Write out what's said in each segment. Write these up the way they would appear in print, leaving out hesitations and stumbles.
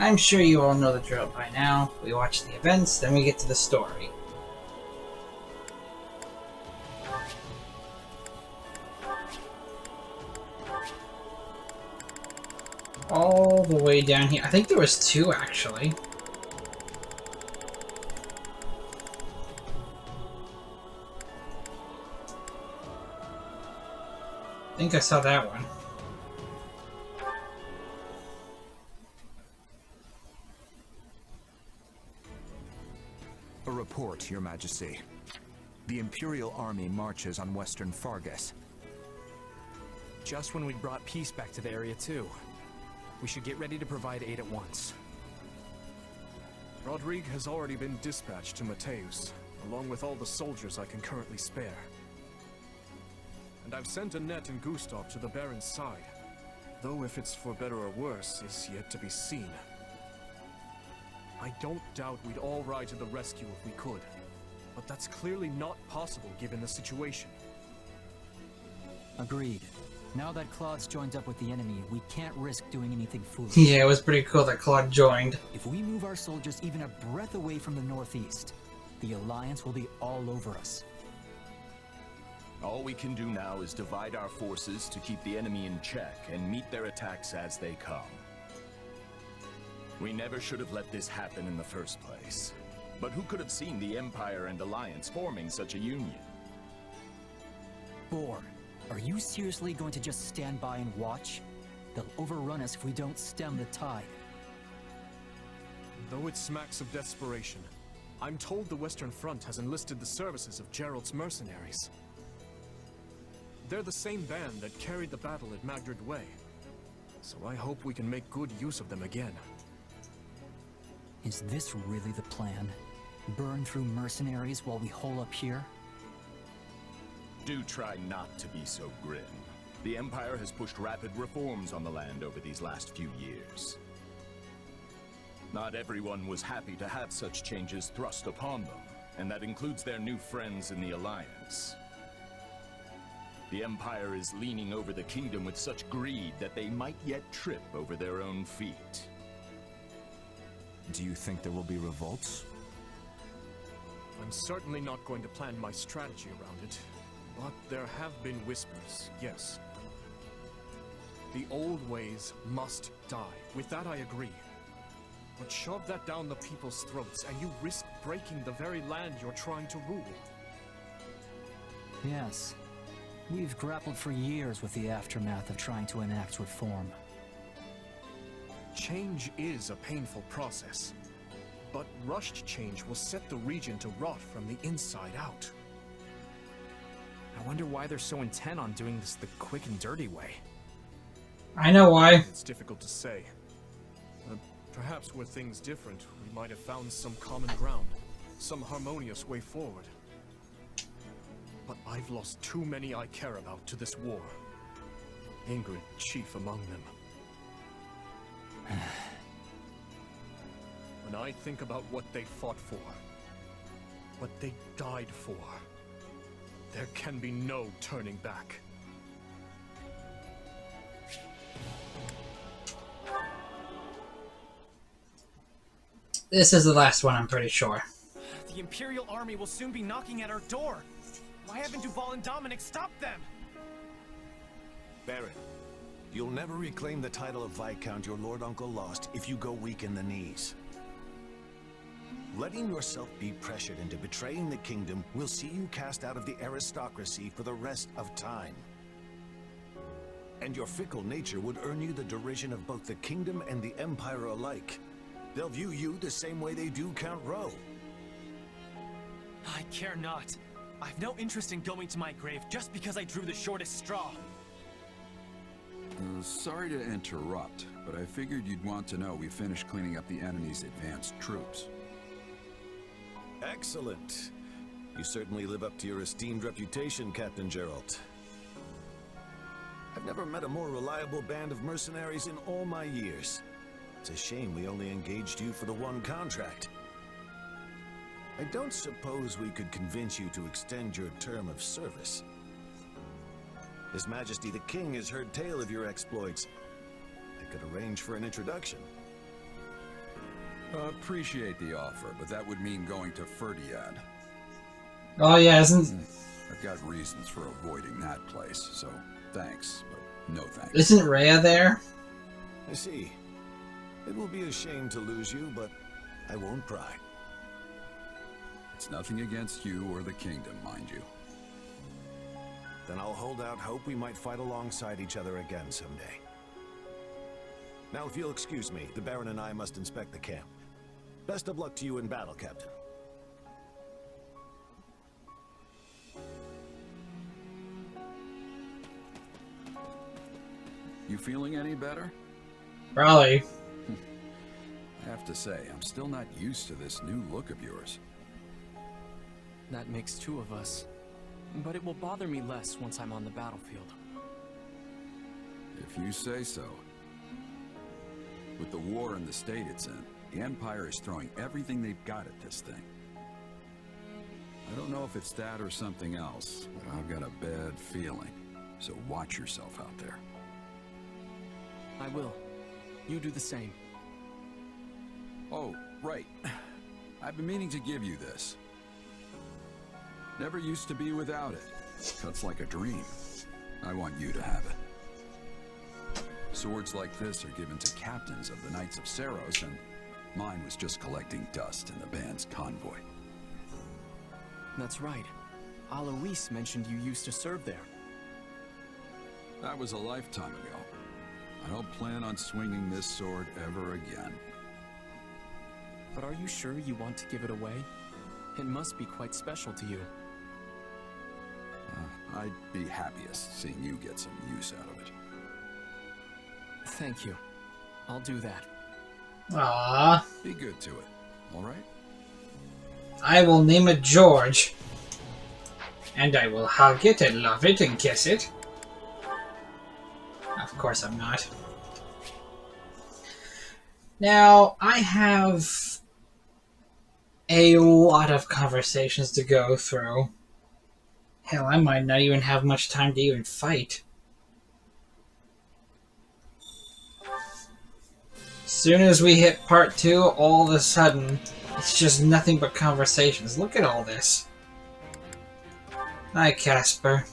I'm sure you all know the drill by now. We watch the events, then we get to the story. All the way down here. I think there was two, actually. I think I saw that one. A report, Your Majesty. The Imperial Army marches on Western Fargus. Just when we'd brought peace back to the area, too. We should get ready to provide aid at once. Rodrigue has already been dispatched to Mateus, along with all the soldiers I can currently spare. And I've sent Annette and Gustav to the Baron's side, though if it's for better or worse is yet to be seen. I don't doubt we'd all ride to the rescue if we could, but that's clearly not possible given the situation. Agreed. Now that Claude's joined up with the enemy, we can't risk doing anything foolish. Yeah, it was pretty cool that Claude joined. If we move our soldiers even a breath away from the northeast, the Alliance will be all over us. All we can do now is divide our forces to keep the enemy in check and meet their attacks as they come. We never should have let this happen in the first place. But who could have seen the Empire and Alliance forming such a union? Boar, are you seriously going to just stand by and watch? They'll overrun us if we don't stem the tide. Though it smacks of desperation, I'm told the Western Front has enlisted the services of Gerald's mercenaries. They're the same band that carried the battle at Magdred Way, so I hope we can make good use of them again. Is this really the plan? Burn through mercenaries while we hole up here? Do try not to be so grim. The Empire has pushed rapid reforms on the land over these last few years. Not everyone was happy to have such changes thrust upon them, and that includes their new friends in the Alliance. The Empire is leaning over the kingdom with such greed that they might yet trip over their own feet. Do you think there will be revolts? I'm certainly not going to plan my strategy around it, but there have been whispers, yes. The old ways must die. With that I agree. But shove that down the people's throats, and you risk breaking the very land you're trying to rule. Yes. We've grappled for years with the aftermath of trying to enact reform. Change is a painful process, but rushed change will set the region to rot from the inside out. I wonder why they're so intent on doing this the quick and dirty way. I know why. It's difficult to say. Perhaps were things different, we might have found some common ground, some harmonious way forward. But I've lost too many I care about to this war. Ingrid chief among them. When I think about what they fought for, what they died for, there can be no turning back. This is the last one, I'm pretty sure. The Imperial Army will soon be knocking at our door. Why haven't Duval and Dominic stopped them? Baron, you'll never reclaim the title of Viscount your Lord Uncle lost if you go weak in the knees. Letting yourself be pressured into betraying the kingdom will see you cast out of the aristocracy for the rest of time. And your fickle nature would earn you the derision of both the kingdom and the Empire alike. They'll view you the same way they do Count Rowe. I care not. I've no interest in going to my grave just because I drew the shortest straw. Sorry to interrupt, but I figured you'd want to know we finished cleaning up the enemy's advanced troops. Excellent. You certainly live up to your esteemed reputation, Captain Gerald. I've never met a more reliable band of mercenaries in all my years. It's a shame we only engaged you for the one contract. I don't suppose we could convince you to extend your term of service. His Majesty the King has heard tale of your exploits. I could arrange for an introduction. Appreciate the offer, but that would mean going to Ferdiad. Oh yeah, isn't I've got reasons for avoiding that place, so thanks, but no thanks. isn't Rhea there? I see. It will be a shame to lose you, but I won't cry. It's nothing against you or the kingdom, mind you. Then I'll hold out hope we might fight alongside each other again someday. Now, if you'll excuse me, the Baron and I must inspect the camp. Best of luck to you in battle, Captain. You feeling any better? Probably. I have to say, I'm still not used to this new look of yours. That makes two of us. But it will bother me less once I'm on the battlefield. If you say so. With the war and the state it's in, the Empire is throwing everything they've got at this thing. I don't know if it's that or something else, but I've got a bad feeling. So watch yourself out there. I will. You do the same. Oh, right. I've been meaning to give you this. Never used to be without it. Cuts like a dream. I want you to have it. Swords like this are given to captains of the Knights of Saros, and mine was just collecting dust in the band's convoy. That's right. Alois mentioned you used to serve there. That was a lifetime ago. I don't plan on swinging this sword ever again. But are you sure you want to give it away? It must be quite special to you. I'd be happiest seeing you get some use out of it. Thank you. I'll do that. Ah, Be good to it, all right? I will name it George. And I will hug it and love it and kiss it. Of course I'm not. Now, I have a lot of conversations to go through. Hell, I might not even have much time to even fight. Soon as we hit part 2, all of a sudden, it's just nothing but conversations. Look at all this. Hi, Casper.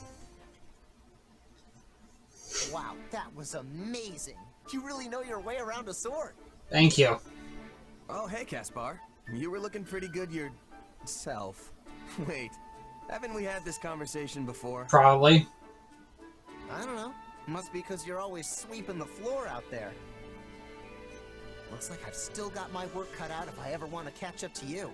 Wow, that was amazing. You really know your way around a sword. Thank you. Oh, hey, Caspar. You were looking pretty good yourself. Wait, haven't we had this conversation before? Probably. I don't know. Must be because you're always sweeping the floor out there. Looks like I've still got my work cut out if I ever want to catch up to you.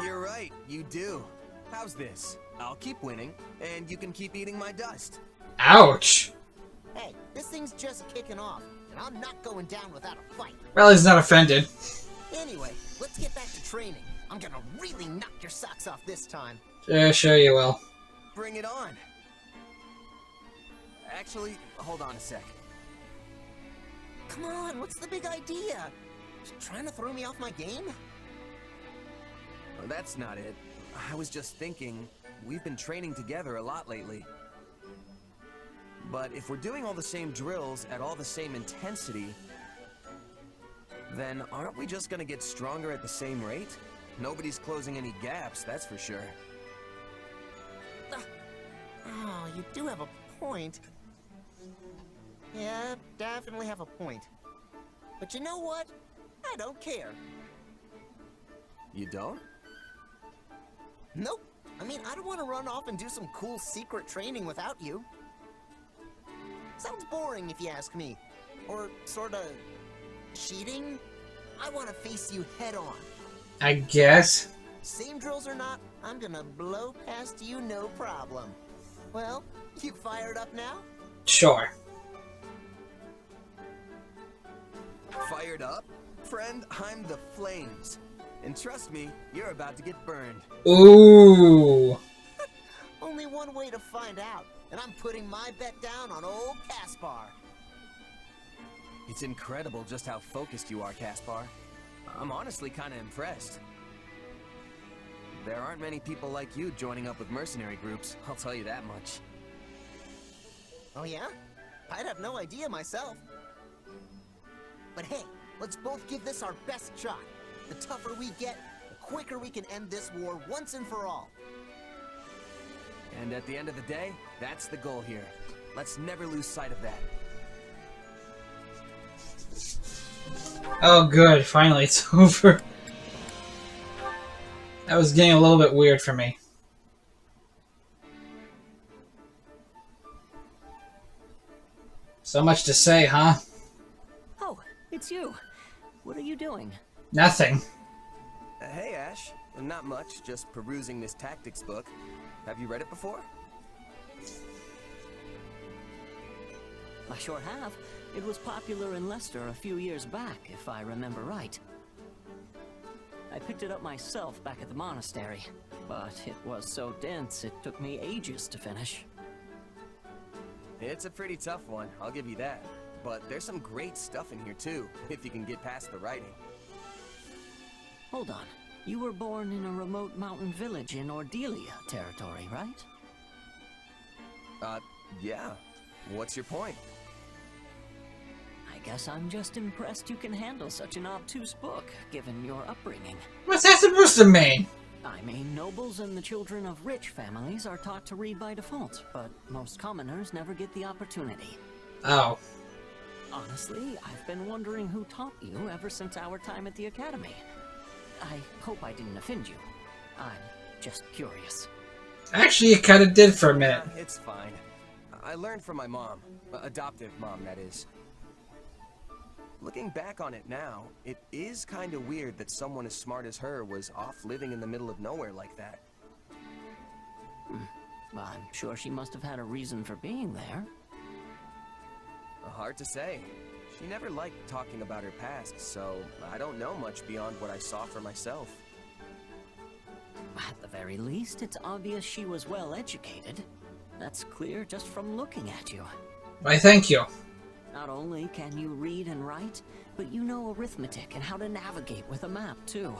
You're right, you do. How's this? I'll keep winning, and you can keep eating my dust. Ouch! Hey, this thing's just kicking off, and I'm not going down without a fight. Well, he's not offended. Anyway, let's get back to training. I'm gonna really knock your socks off this time. Sure you will. Bring it on. Actually, hold on a sec. Come on, what's the big idea? Trying to throw me off my game? Oh, that's not it. I was just thinking, we've been training together a lot lately. But if we're doing all the same drills at all the same intensity, then aren't we just gonna get stronger at the same rate? Nobody's closing any gaps, that's for sure. Oh, you do have a point. Yeah, definitely have a point. But you know what? I don't care. You don't? Nope. I mean, I don't want to run off and do some cool secret training without you. Sounds boring if you ask me. Or sorta cheating? I want to face you head on. I guess. Same drills or not, I'm gonna blow past you no problem. Well, you fired up now? Sure. Fired up? Friend, I'm the flames. And trust me, you're about to get burned. Ooh. Only one way to find out, and I'm putting my bet down on old Caspar. It's incredible just how focused you are, Caspar. I'm honestly kind of impressed. There aren't many people like you joining up with mercenary groups, I'll tell you that much. Oh yeah? I'd have no idea myself. But hey, let's both give this our best shot. The tougher we get, the quicker we can end this war once and for all. And at the end of the day, that's the goal here. Let's never lose sight of that. Oh good, finally it's over. That was getting a little bit weird for me. So much to say, huh? Oh, it's you. What are you doing? Nothing. Hey, Ash. Not much, just perusing this tactics book. Have you read it before? I sure have. It was popular in Leicester a few years back, if I remember right. I picked it up myself back at the monastery, but it was so dense it took me ages to finish. It's a pretty tough one, I'll give you that. But there's some great stuff in here too, if you can get past the writing. Hold on. You were born in a remote mountain village in Ordelia territory, right? Yeah. What's your point? I guess I'm just impressed you can handle such an obtuse book, given your upbringing. What's that supposed to mean? I mean, nobles and the children of rich families are taught to read by default, but most commoners never get the opportunity. Oh. Honestly, I've been wondering who taught you ever since our time at the academy. I hope I didn't offend you. I'm just curious. Actually, it kind of did for a minute. It's fine. I learned from my mom. Adoptive mom, that is. Looking back on it now, it is kind of weird that someone as smart as her was off living in the middle of nowhere like that. I'm sure she must have had a reason for being there. Hard to say. She never liked talking about her past, so I don't know much beyond what I saw for myself. At the very least, it's obvious she was well educated. That's clear just from looking at you. Why, thank you. Not only can you read and write, but you know arithmetic and how to navigate with a map, too.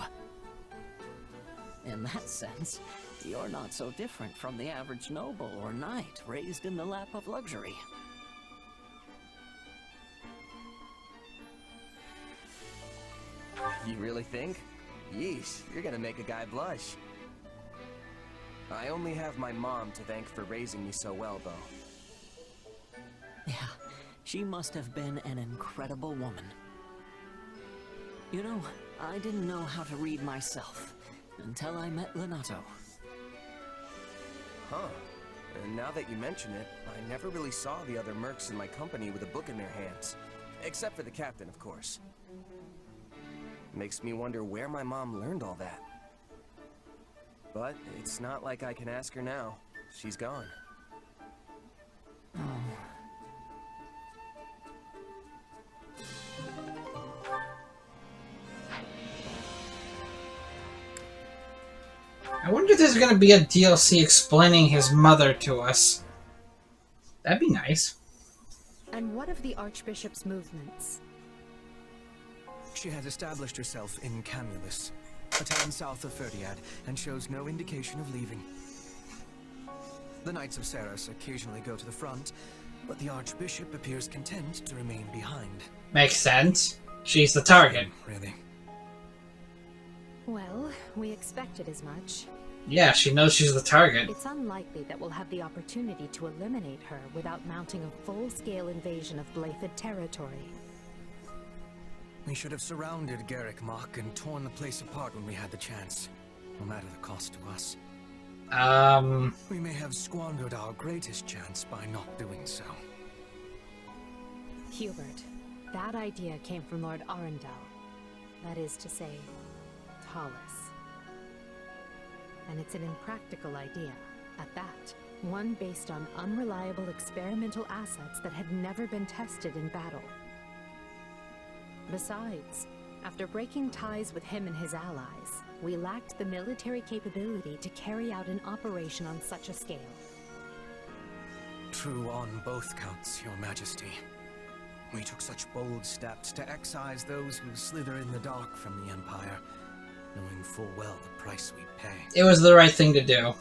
In that sense, you're not so different from the average noble or knight raised in the lap of luxury. You really think? Yeesh, you're gonna make a guy blush. I only have my mom to thank for raising me so well, though. Yeah, she must have been an incredible woman. You know, I didn't know how to read myself until I met Lenato. Huh. And now that you mention it, I never really saw the other mercs in my company with a book in their hands. Except for the captain, of course. Makes me wonder where my mom learned all that. But it's not like I can ask her now. She's gone. Oh. I wonder if there's going to be a DLC explaining his mother to us. That'd be nice. And what of the Archbishop's movements? She has established herself in Camulus, a town south of Ferdiad, and shows no indication of leaving. The Knights of Ceres occasionally go to the front, but the Archbishop appears content to remain behind. Makes sense. She's the target. Really. Well, we expected as much. Yeah, she knows she's the target. It's unlikely that we'll have the opportunity to eliminate her without mounting a full-scale invasion of Blythed territory. We should have surrounded Garrick Mach and torn the place apart when we had the chance, no matter the cost to us. We may have squandered our greatest chance by not doing so. Hubert, that idea came from Lord Arundel. That is to say, Tallis. And it's an impractical idea, at that. One based on unreliable experimental assets that had never been tested in battle. Besides, after breaking ties with him and his allies, we lacked the military capability to carry out an operation on such a scale. True on both counts, Your Majesty. We took such bold steps to excise those who slither in the dark from the Empire, knowing full well the price we'd pay. It was the right thing to do.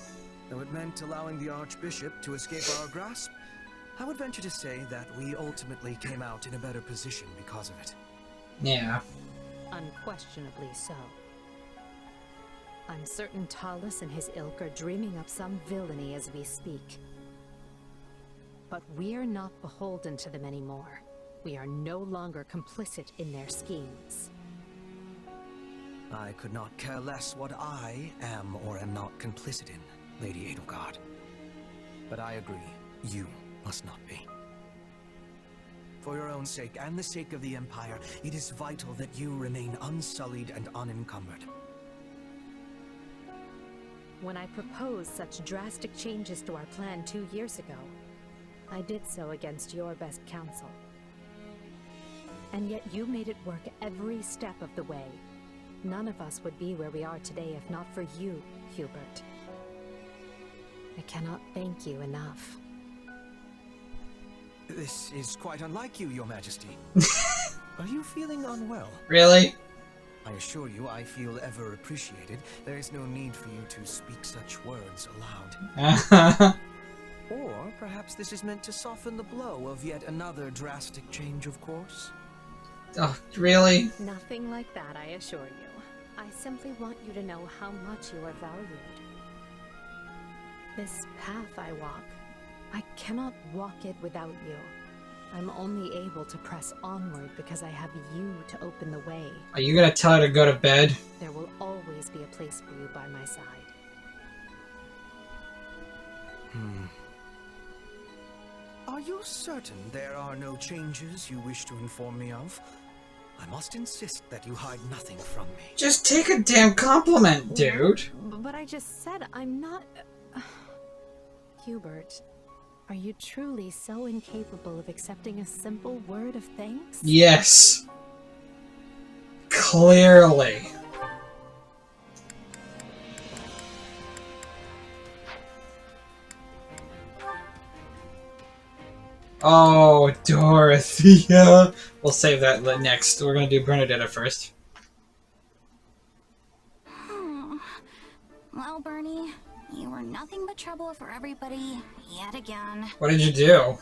Though it meant allowing the Archbishop to escape our grasp, I would venture to say that we ultimately came out in a better position because of it. Yeah. Unquestionably so. I'm certain Talus and his ilk are dreaming up some villainy as we speak. But we're not beholden to them anymore. We are no longer complicit in their schemes. I could not care less what I am or am not complicit in, Lady Edelgard. But I agree, you must not be. For your own sake and the sake of the Empire, it is vital that you remain unsullied and unencumbered. When I proposed such drastic changes to our plan 2 years ago, I did so against your best counsel. And yet you made it work every step of the way. None of us would be where we are today if not for you, Hubert. I cannot thank you enough. This is quite unlike you, Your Majesty. Are you feeling unwell? Really? I assure you, I feel ever appreciated. There is no need for you to speak such words aloud. Or perhaps this is meant to soften the blow of yet another drastic change of course? Oh, really? Nothing like that, I assure you. I simply want you to know how much you are valued. This path I walk, I cannot walk it without you. I'm only able to press onward because I have you to open the way. Are you gonna tell her to go to bed? There will always be a place for you by my side. Are you certain there are no changes you wish to inform me of? I must insist that you hide nothing from me. Just take a damn compliment, dude. But I just said I'm not... Hubert, are you truly so incapable of accepting a simple word of thanks? Yes. Clearly. Oh, Dorothea. We'll save that next. We're gonna do Bernadetta first. Well, Bernie, you were nothing but trouble for everybody, yet again. What did you do?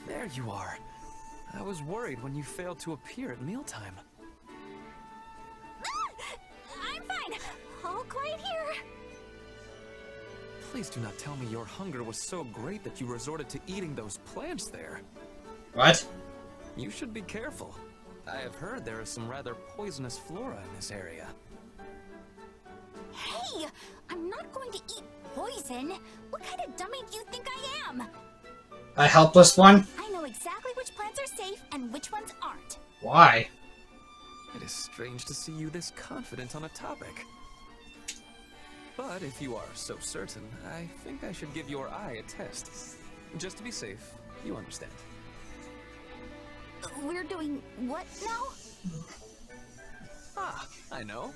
There you are. I was worried when you failed to appear at mealtime. I'm fine. All quiet here. Please do not tell me your hunger was so great that you resorted to eating those plants there. What? You should be careful. I have heard there is some rather poisonous flora in this area. Hey, I'm not going to eat poison. What kind of dummy do you think I am? A helpless one? I know exactly which plants are safe and which ones aren't. Why? It is strange to see you this confident on a topic. But if you are so certain, I think I should give your eye a test. Just to be safe, you understand. We're doing what now? Ah, I know.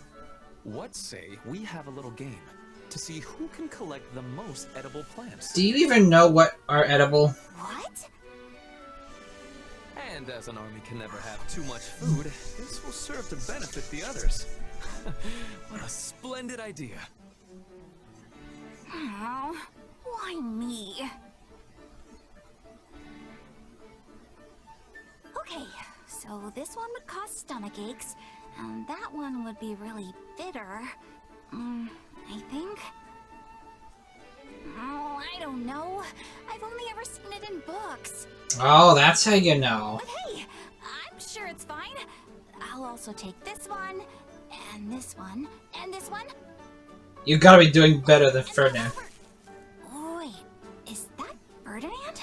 What say we have a little game to see who can collect the most edible plants? Do you even know what are edible? What? And as an army can never have too much food, this will serve to benefit the others. What a splendid idea. Oh, why me? Okay, so this one would cause stomach aches, and that one would be really bitter. I think. Oh, I don't know. I've only ever seen it in books. Oh, that's how you know. But hey, I'm sure it's fine. I'll also take this one, and this one, and this one. You gotta be doing better than Ferdinand. Wait, is that Ferdinand?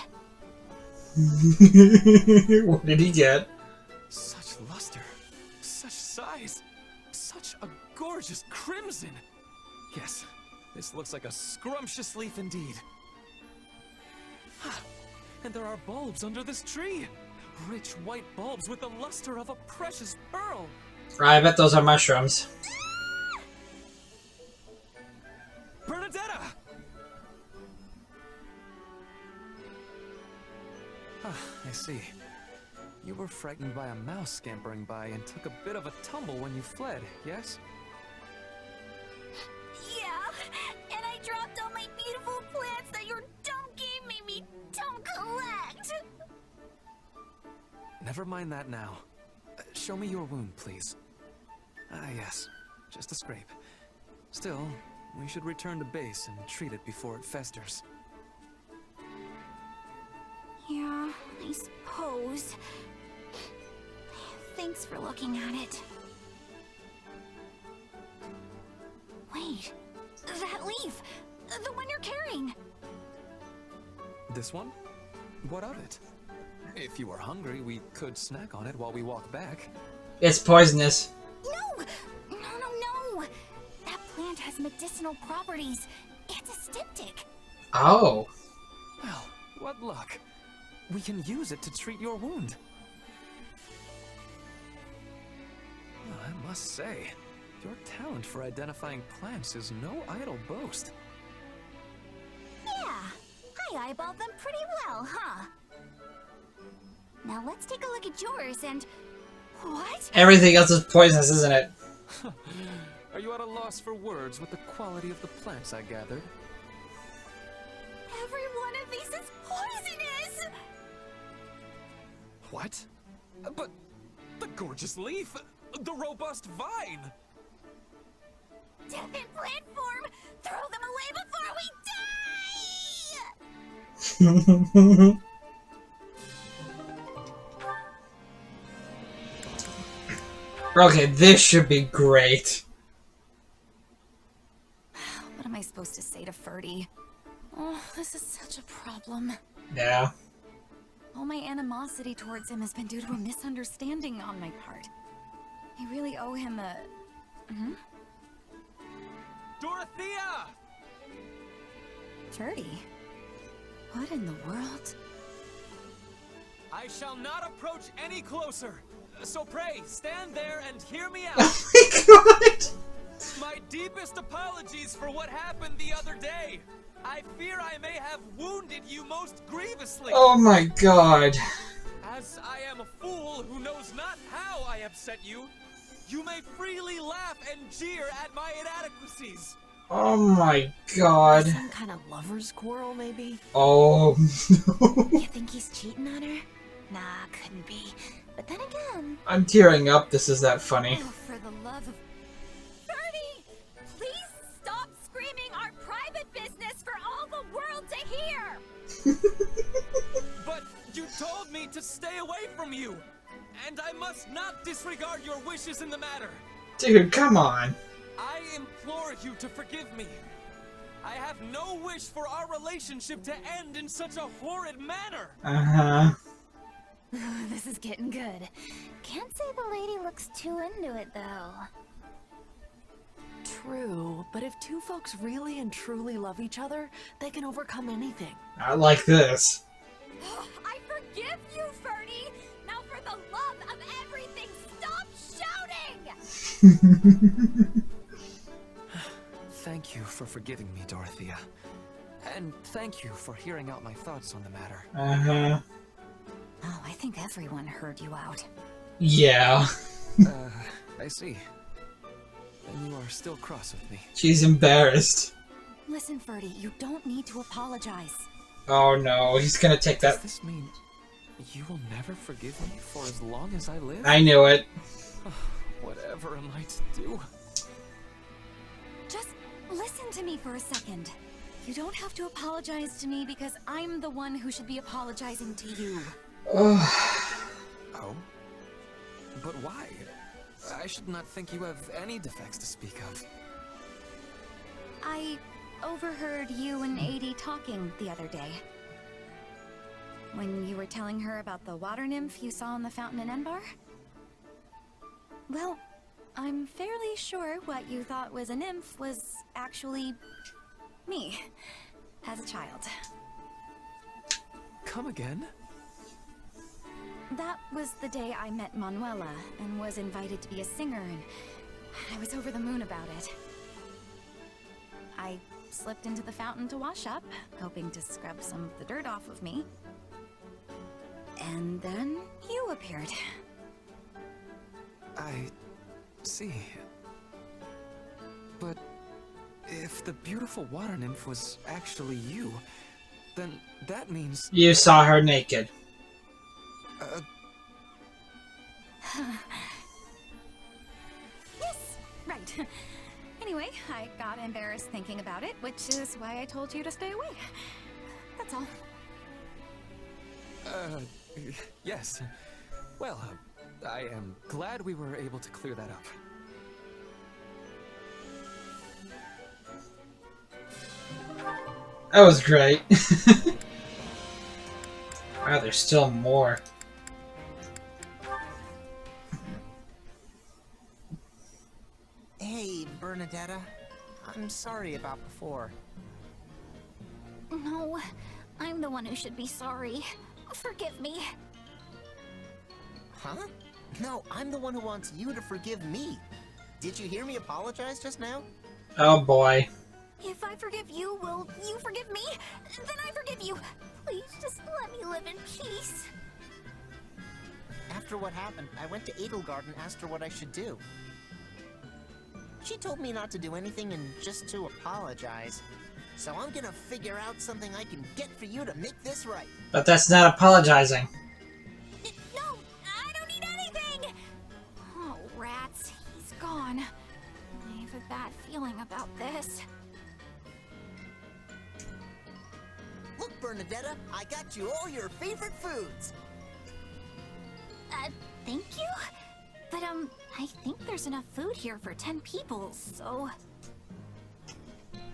What did he get? Such luster, such size, such a gorgeous crimson. Yes, this looks like a scrumptious leaf indeed. And there are bulbs under this tree. Rich white bulbs with the luster of a precious pearl. I bet those are mushrooms. Bernadetta! I see. You were frightened by a mouse scampering by and took a bit of a tumble when you fled, yes? Yeah, and I dropped all my beautiful plants that your dumb game made me don't collect. never mind that now. Show me your wound, please. Ah, yes. Just a scrape. Still, we should return to base and treat it before it festers. Yeah, I suppose. Thanks for looking at it. Wait, that leaf! The one you're carrying! This one? What of it? If you are hungry, we could snack on it while we walk back. It's poisonous. No! No! That plant has medicinal properties. It's a styptic. Oh. Well, what luck. We can use it to treat your wound. Well, I must say, your talent for identifying plants is no idle boast. Yeah, I eyeballed them pretty well, huh? Now let's take a look at yours and... What? Everything else is poisonous, isn't it? Are you at a loss for words with the quality of the plants I gathered? Every one of these is poisonous! What? But the gorgeous leaf! The robust vine! Death in plant form! Throw them away before we die! Okay, this should be great. What am I supposed to say to Ferdy? Oh, this is such a problem. Yeah. All my animosity towards him has been due to a misunderstanding on my part. I really owe him a... Dorothea! Ferdy? What in the world? I shall not approach any closer. So pray, stand there and hear me out. Oh my god! My deepest apologies for what happened the other day. I fear I may have wounded you most grievously. Oh my god. As I am a fool who knows not how I upset you, you may freely laugh and jeer at my inadequacies. Oh my god. Some kind of lover's quarrel, maybe? Oh no. You think he's cheating on her? Nah, couldn't be. But then again... I'm tearing up, this is that funny. Oh, for the love of... Ferdy! Please stop screaming our private business for all the world to hear! But you told me to stay away from you, and I must not disregard your wishes in the matter. Dude, come on. I implore you to forgive me. I have no wish for our relationship to end in such a horrid manner. Uh-huh. This is getting good. Can't say the lady looks too into it, though. True, but if two folks really and truly love each other, they can overcome anything. I like this. I forgive you, Ferdy! Now for the love of everything, stop shouting! Thank you for forgiving me, Dorothea. And thank you for hearing out my thoughts on the matter. Uh-huh. Oh, I think everyone heard you out. Yeah. I see. And you are still cross with me. She's embarrassed. Listen, Ferdy, you don't need to apologize. Oh no, he's gonna take that. Does this mean you will never forgive me for as long as I live? I knew it. Whatever am I to do? Just listen to me for a second. You don't have to apologize to me because I'm the one who should be apologizing to you. Oh? But why? I should not think you have any defects to speak of. I overheard you and Adie talking the other day. When you were telling her about the water nymph you saw in the fountain in Enbar? Well, I'm fairly sure what you thought was a nymph was actually me, as a child. Come again? That was the day I met Manuela and was invited to be a singer, and I was over the moon about it. I slipped into the fountain to wash up, hoping to scrub some of the dirt off of me. And then you appeared. I see. But if the beautiful water nymph was actually you, then that means... You saw her naked. embarrassed thinking about it, which is why I told you to stay away. That's all. Yes. Well, I am glad we were able to clear that up. That was great. Wow, there's still more. Hey, Bernadetta. I'm sorry about before. No, I'm the one who should be sorry. Forgive me. Huh? No, I'm the one who wants you to forgive me. Did you hear me apologize just now? Oh boy. If I forgive you, will you forgive me? Then I forgive you. Please just let me live in peace. After what happened, I went to Edelgard and asked her what I should do. She told me not to do anything and just to apologize. So I'm gonna figure out something I can get for you to make this right. But that's not apologizing. No, I don't need anything! Oh, rats, he's gone. I have a bad feeling about this. Look, Bernadetta, I got you all your favorite foods. Thank you? But, I think there's enough food here for 10 people, so...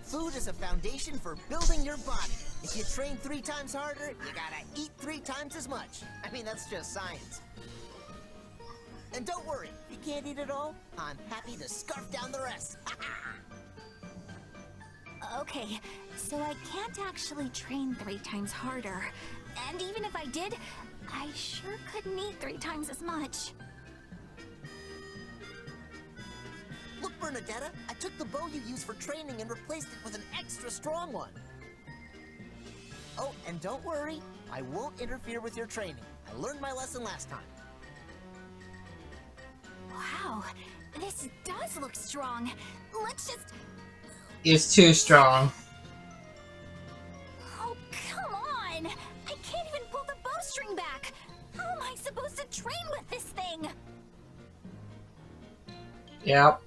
Food is a foundation for building your body. If you train 3 times harder, you gotta eat 3 times as much. I mean, that's just science. And don't worry, if you can't eat it all, I'm happy to scarf down the rest. Okay, so I can't actually train 3 times harder. And even if I did, I sure couldn't eat 3 times as much. Look, Bernadetta, I took the bow you use for training and replaced it with an extra strong one. Oh, and don't worry, I won't interfere with your training. I learned my lesson last time. Wow, this does look strong. Let's just... It's too strong. Oh, come on! I can't even pull the bowstring back! How am I supposed to train with this thing? Yep.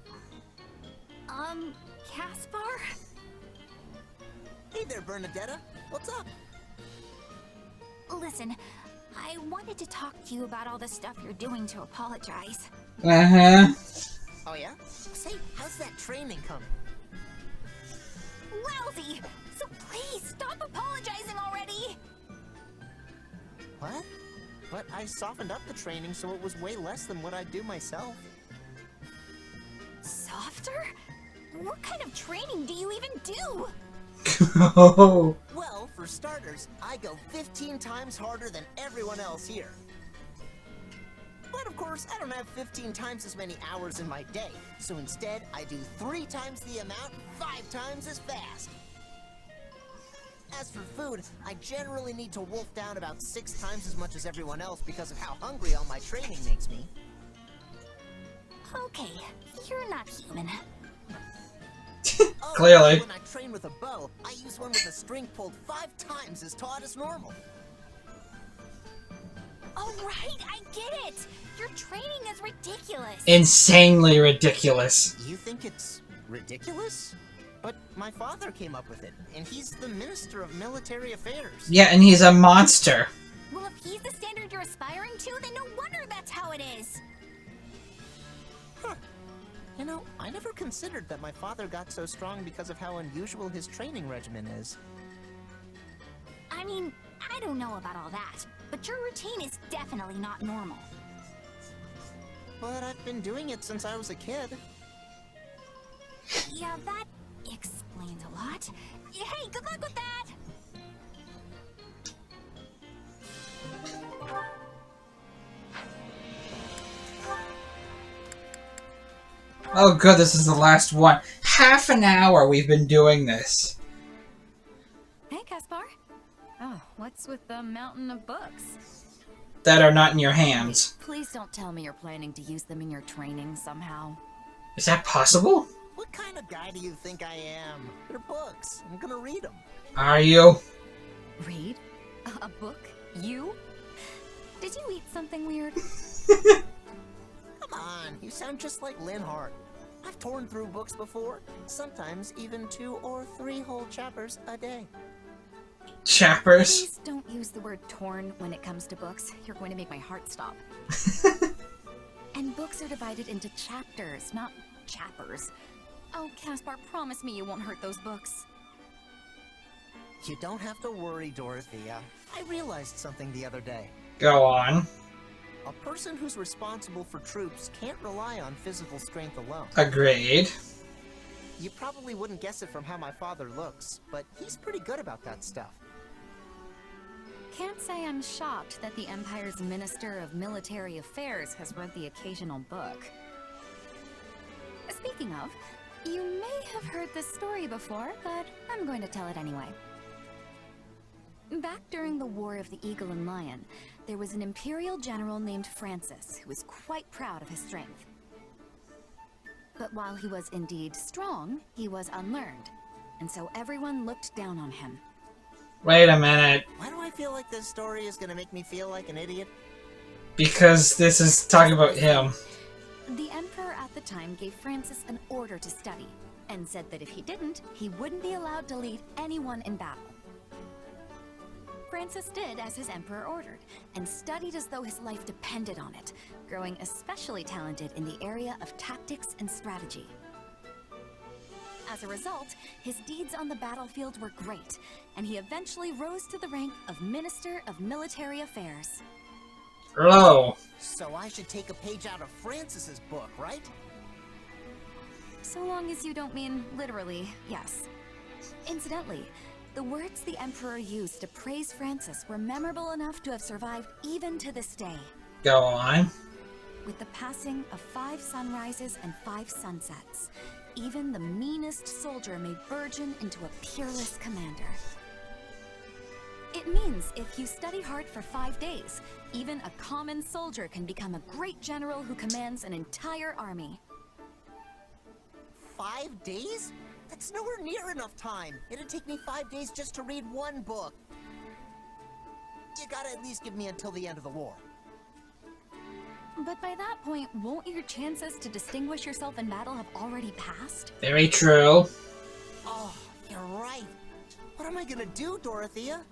Caspar? Hey there, Bernadetta. What's up? Listen, I wanted to talk to you about all the stuff you're doing to apologize. Uh-huh. Oh, yeah? Say, how's that training coming? Lousy! So please, stop apologizing already! What? But I softened up the training so it was way less than what I do myself. Softer? What kind of training do you even do? Oh. Well, for starters, I go 15 times harder than everyone else here. But of course, I don't have 15 times as many hours in my day, so instead, I do 3 times the amount, 5 times as fast. As for food, I generally need to wolf down about 6 times as much as everyone else because of how hungry all my training makes me. Okay, you're not human. Clearly. When I train with a bow, I use one with a string pulled 5 times as taut as normal. Oh, right, I get it! Your training is ridiculous! Insanely ridiculous. You think it's ridiculous? But my father came up with it, and he's the Minister of Military Affairs. Yeah, and he's a monster. Well, if he's the standard you're aspiring to, then no wonder that's how it is! Huh. You know, I never considered that my father got so strong because of how unusual his training regimen is. I mean, I don't know about all that, but your routine is definitely not normal. But I've been doing it since I was a kid. Yeah, that explains a lot. Hey, good luck with that! Oh good, this is the last one. Half an hour we've been doing this. Hey, Caspar. Oh, what's with the mountain of books? That are not in your hands. Please don't tell me you're planning to use them in your training somehow. Is that possible? What kind of guy do you think I am? They're books. I'm gonna read them. Are you? Read? A book? You? Did you eat something weird? Come on, you sound just like Lynn Hart. I've torn through books before, sometimes even 2 or 3 whole chapters a day. Chappers? Please don't use the word torn when it comes to books. You're going to make my heart stop. And books are divided into chapters, not chappers. Oh, Caspar, promise me you won't hurt those books. You don't have to worry, Dorothea. I realized something the other day. Go on. A person who's responsible for troops can't rely on physical strength alone. Agreed. You probably wouldn't guess it from how my father looks, but he's pretty good about that stuff. Can't say I'm shocked that the Empire's Minister of Military Affairs has read the occasional book. Speaking of, you may have heard this story before, but I'm going to tell it anyway. Back during the War of the Eagle and Lion, there was an Imperial general named Francis who was quite proud of his strength. But while he was indeed strong, he was unlearned, and so everyone looked down on him. Wait a minute. Why do I feel like this story is gonna make me feel like an idiot? Because this is talking about him. The Emperor at the time gave Francis an order to study, and said that if he didn't, he wouldn't be allowed to lead anyone in battle. Francis did as his Emperor ordered, and studied as though his life depended on it, growing especially talented in the area of tactics and strategy. As a result, his deeds on the battlefield were great, and he eventually rose to the rank of Minister of Military Affairs. Hello. So I should take a page out of Francis's book, right? So long as you don't mean literally, yes. Incidentally, the words the Emperor used to praise Francis were memorable enough to have survived even to this day. Go on. With the passing of 5 sunrises and 5 sunsets, even the meanest soldier may burgeon into a peerless commander. It means if you study hard for 5 days, even a common soldier can become a great general who commands an entire army. 5 days? That's nowhere near enough time. It'd take me 5 days just to read 1 book. You gotta at least give me until the end of the war. But by that point, won't your chances to distinguish yourself in battle have already passed? Very true. Oh, you're right. What am I gonna do, Dorothea?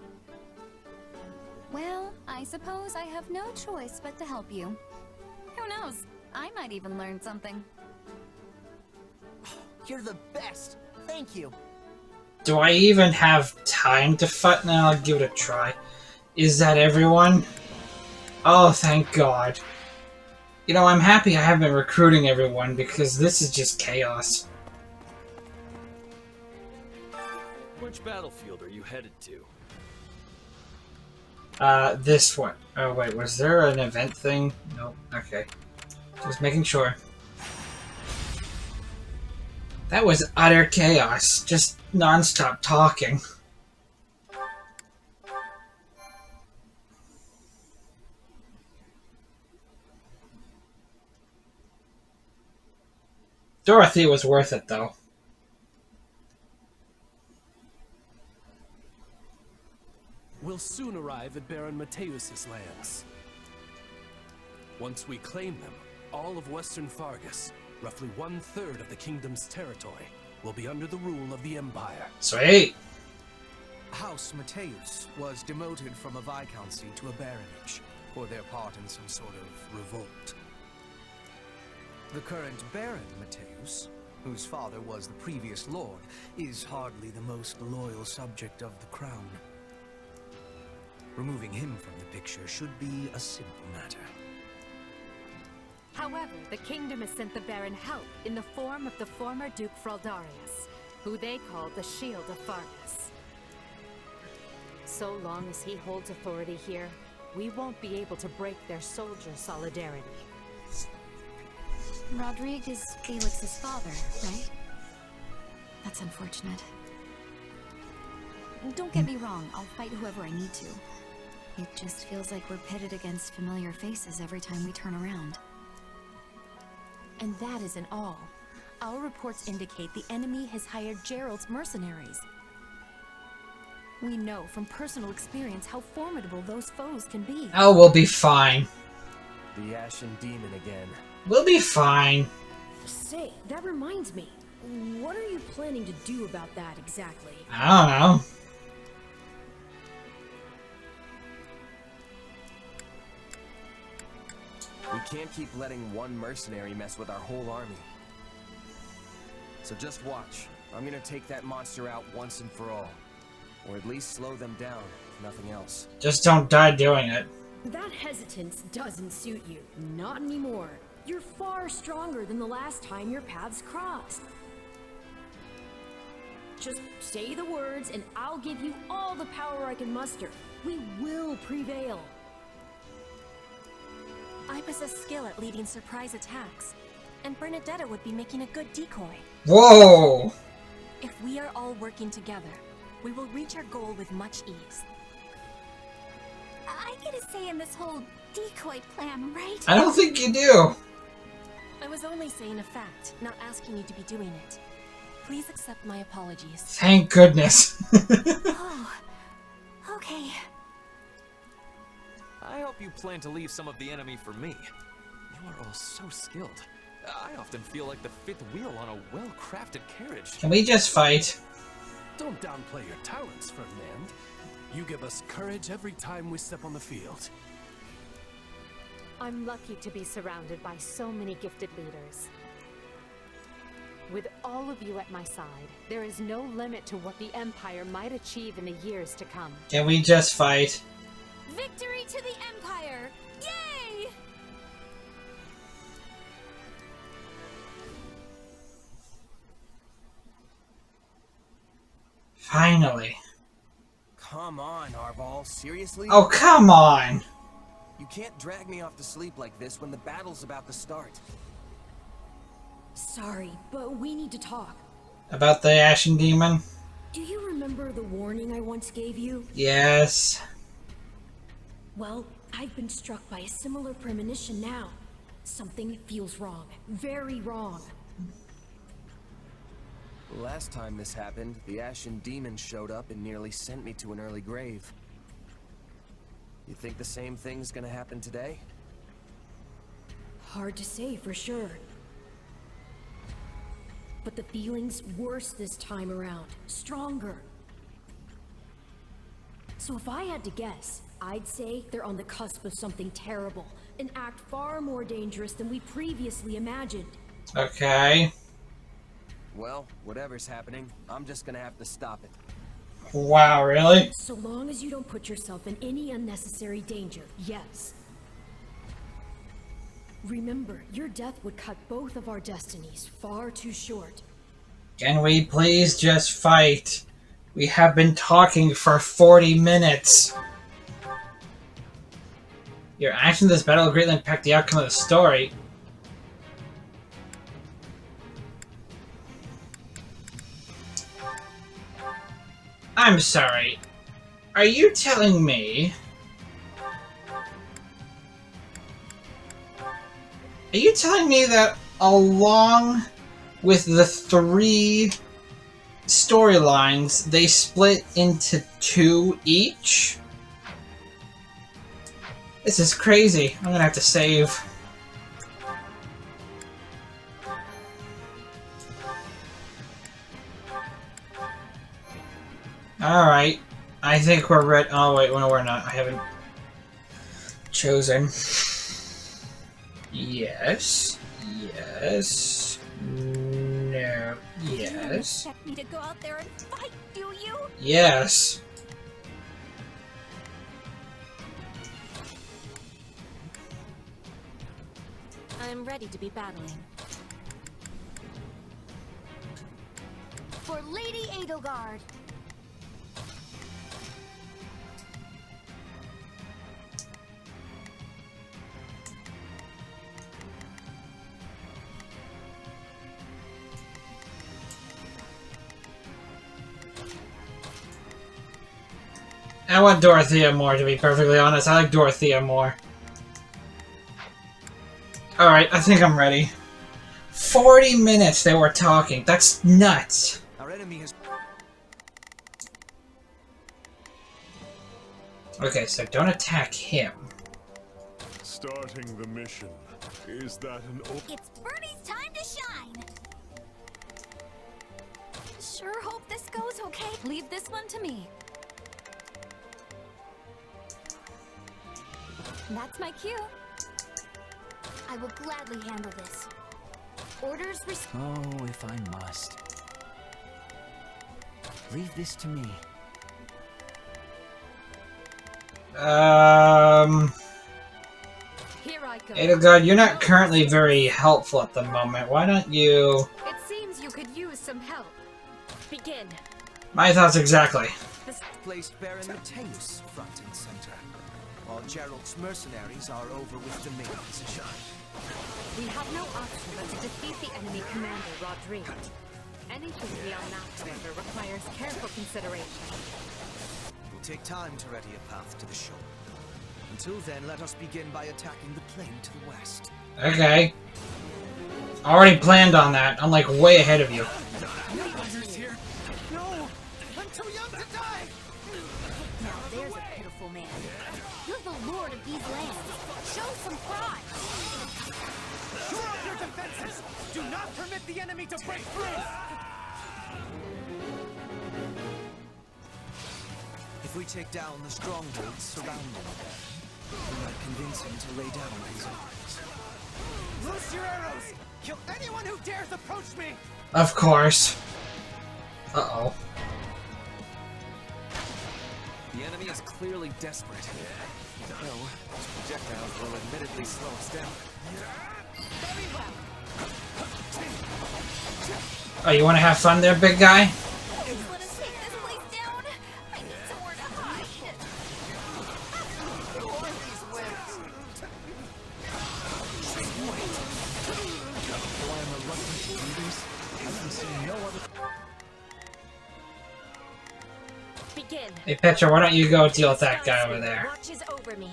Well, I suppose I have no choice but to help you. Who knows? I might even learn something. You're the best. Thank you. Do I even have time to fight now? I'll give it a try. Is that everyone? Oh, thank God. You know, I'm happy I have been recruiting everyone because this is just chaos. Which battlefield are you headed to? This one. Oh, wait, was there an event thing? Nope. Okay. Just making sure. That was utter chaos. Just non-stop talking. Dorothy was worth it, though. We'll soon arrive at Baron Mateus's lands. Once we claim them, all of Western Fargus, roughly 1/3 of the kingdom's territory, will be under the rule of the Empire. Sweet! House Mateus was demoted from a viscountcy to a baronage for their part in some sort of revolt. The current Baron Mateus, whose father was the previous lord, is hardly the most loyal subject of the crown. Removing him from the picture should be a simple matter. However, the kingdom has sent the Baron help in the form of the former Duke Fraldarius, who they call the Shield of Fargus. So long as he holds authority here, we won't be able to break their soldier solidarity. Rodrigue is Felix's father, right? That's unfortunate. Don't get me wrong, I'll fight whoever I need to. It just feels like we're pitted against familiar faces every time we turn around. And that isn't all. Our reports indicate the enemy has hired Gerald's mercenaries. We know from personal experience how formidable those foes can be. Oh, we'll be fine. The Ashen demon again. We'll be fine. Say, that reminds me. What are you planning to do about that exactly? I don't know. We can't keep letting one mercenary mess with our whole army. So just watch. I'm gonna take that monster out once and for all. Or at least slow them down, if nothing else. Just don't die doing it. That hesitance doesn't suit you. Not anymore. You're far stronger than the last time your paths crossed. Just say the words and I'll give you all the power I can muster. We will prevail. I possess skill at leading surprise attacks, and Bernadetta would be making a good decoy. Whoa! If we are all working together, we will reach our goal with much ease. I get a say in this whole decoy plan, right? I don't think you do. I was only saying a fact, not asking you to be doing it. Please accept my apologies. Thank goodness. Oh, okay. I hope you plan to leave some of the enemy for me. You are all so skilled. I often feel like the fifth wheel on a well-crafted carriage. Can we just fight? Don't downplay your talents, Ferdinand. You give us courage every time we step on the field. I'm lucky to be surrounded by so many gifted leaders. With all of you at my side, there is no limit to what the Empire might achieve in the years to come. Can we just fight? Victory to the Empire! Yay! Finally. Come on, Arval. Seriously? Oh, come on! You can't drag me off to sleep like this when the battle's about to start. Sorry, but we need to talk. About the Ashen Demon? Do you remember the warning I once gave you? Yes. Well, I've been struck by a similar premonition now. Something feels wrong. Very wrong. Last time this happened, the Ashen Demon showed up and nearly sent me to an early grave. You think the same thing's gonna happen today? Hard to say for sure. But the feeling's worse this time around. Stronger. So if I had to guess, I'd say they're on the cusp of something terrible. An act far more dangerous than we previously imagined. Okay. Well, whatever's happening, I'm just gonna have to stop it. Wow, really? So long as you don't put yourself in any unnecessary danger, yes. Remember, your death would cut both of our destinies far too short. Can we please just fight? We have been talking for 40 minutes. Your action in this battle will greatly impact the outcome of the story. I'm sorry. Are you telling me... Are you telling me that along with the 3 storylines, they split into 2 each? This is crazy. I'm gonna have to save. Alright. I think we're ready. Oh, wait, no, we're not. I haven't chosen. Yes. Yes. No. Yes. You don't expect me to go out there and fight, do you? Yes. I'm ready to be battling. For Lady Edelgard. I want Dorothea more, to be perfectly honest. I like Dorothea more. Alright, I think I'm ready. 40 minutes they were talking. That's nuts. Our enemy has... Okay, so don't attack him. Starting the mission. Is that an It's Bernie's time to shine! sure hope this goes okay. Leave this one to me. That's my cue. I will gladly handle this. Orders Oh, if I must. Leave this to me. Here I go. Edelgard, you're not currently very helpful at the moment. Why don't you... It seems you could use some help. Begin. My thoughts exactly. Placed Baron Mateus front and center, while Gerald's mercenaries are over with the main position. We have no option but to defeat the enemy commander, Rodrigo. Anything beyond that, however, requires careful consideration. It will take time to ready a path to the shore. Until then, let us begin by attacking the plain to the west. Okay. Already planned on that. I'm like way ahead of you. No! I'm too young to die! Now there's a pitiful man. You're the lord of these lands. Show some pride! Shore up your defenses! Do not permit the enemy to break through! If we take down the strongholds surrounding them, we might convince him to lay down his arms. Loose your arrows! Kill anyone who dares approach me! Of course. Uh-oh. The enemy is clearly desperate. Though, those projectiles will admittedly slow us down. Very well. Oh, you want to have fun there, big guy? Let us take this place down. I need somewhere to hide. Though I am reluctant to do this, I can see no other... Begin. Hey, Petra, why don't you go deal with that guy over there? Watches over me.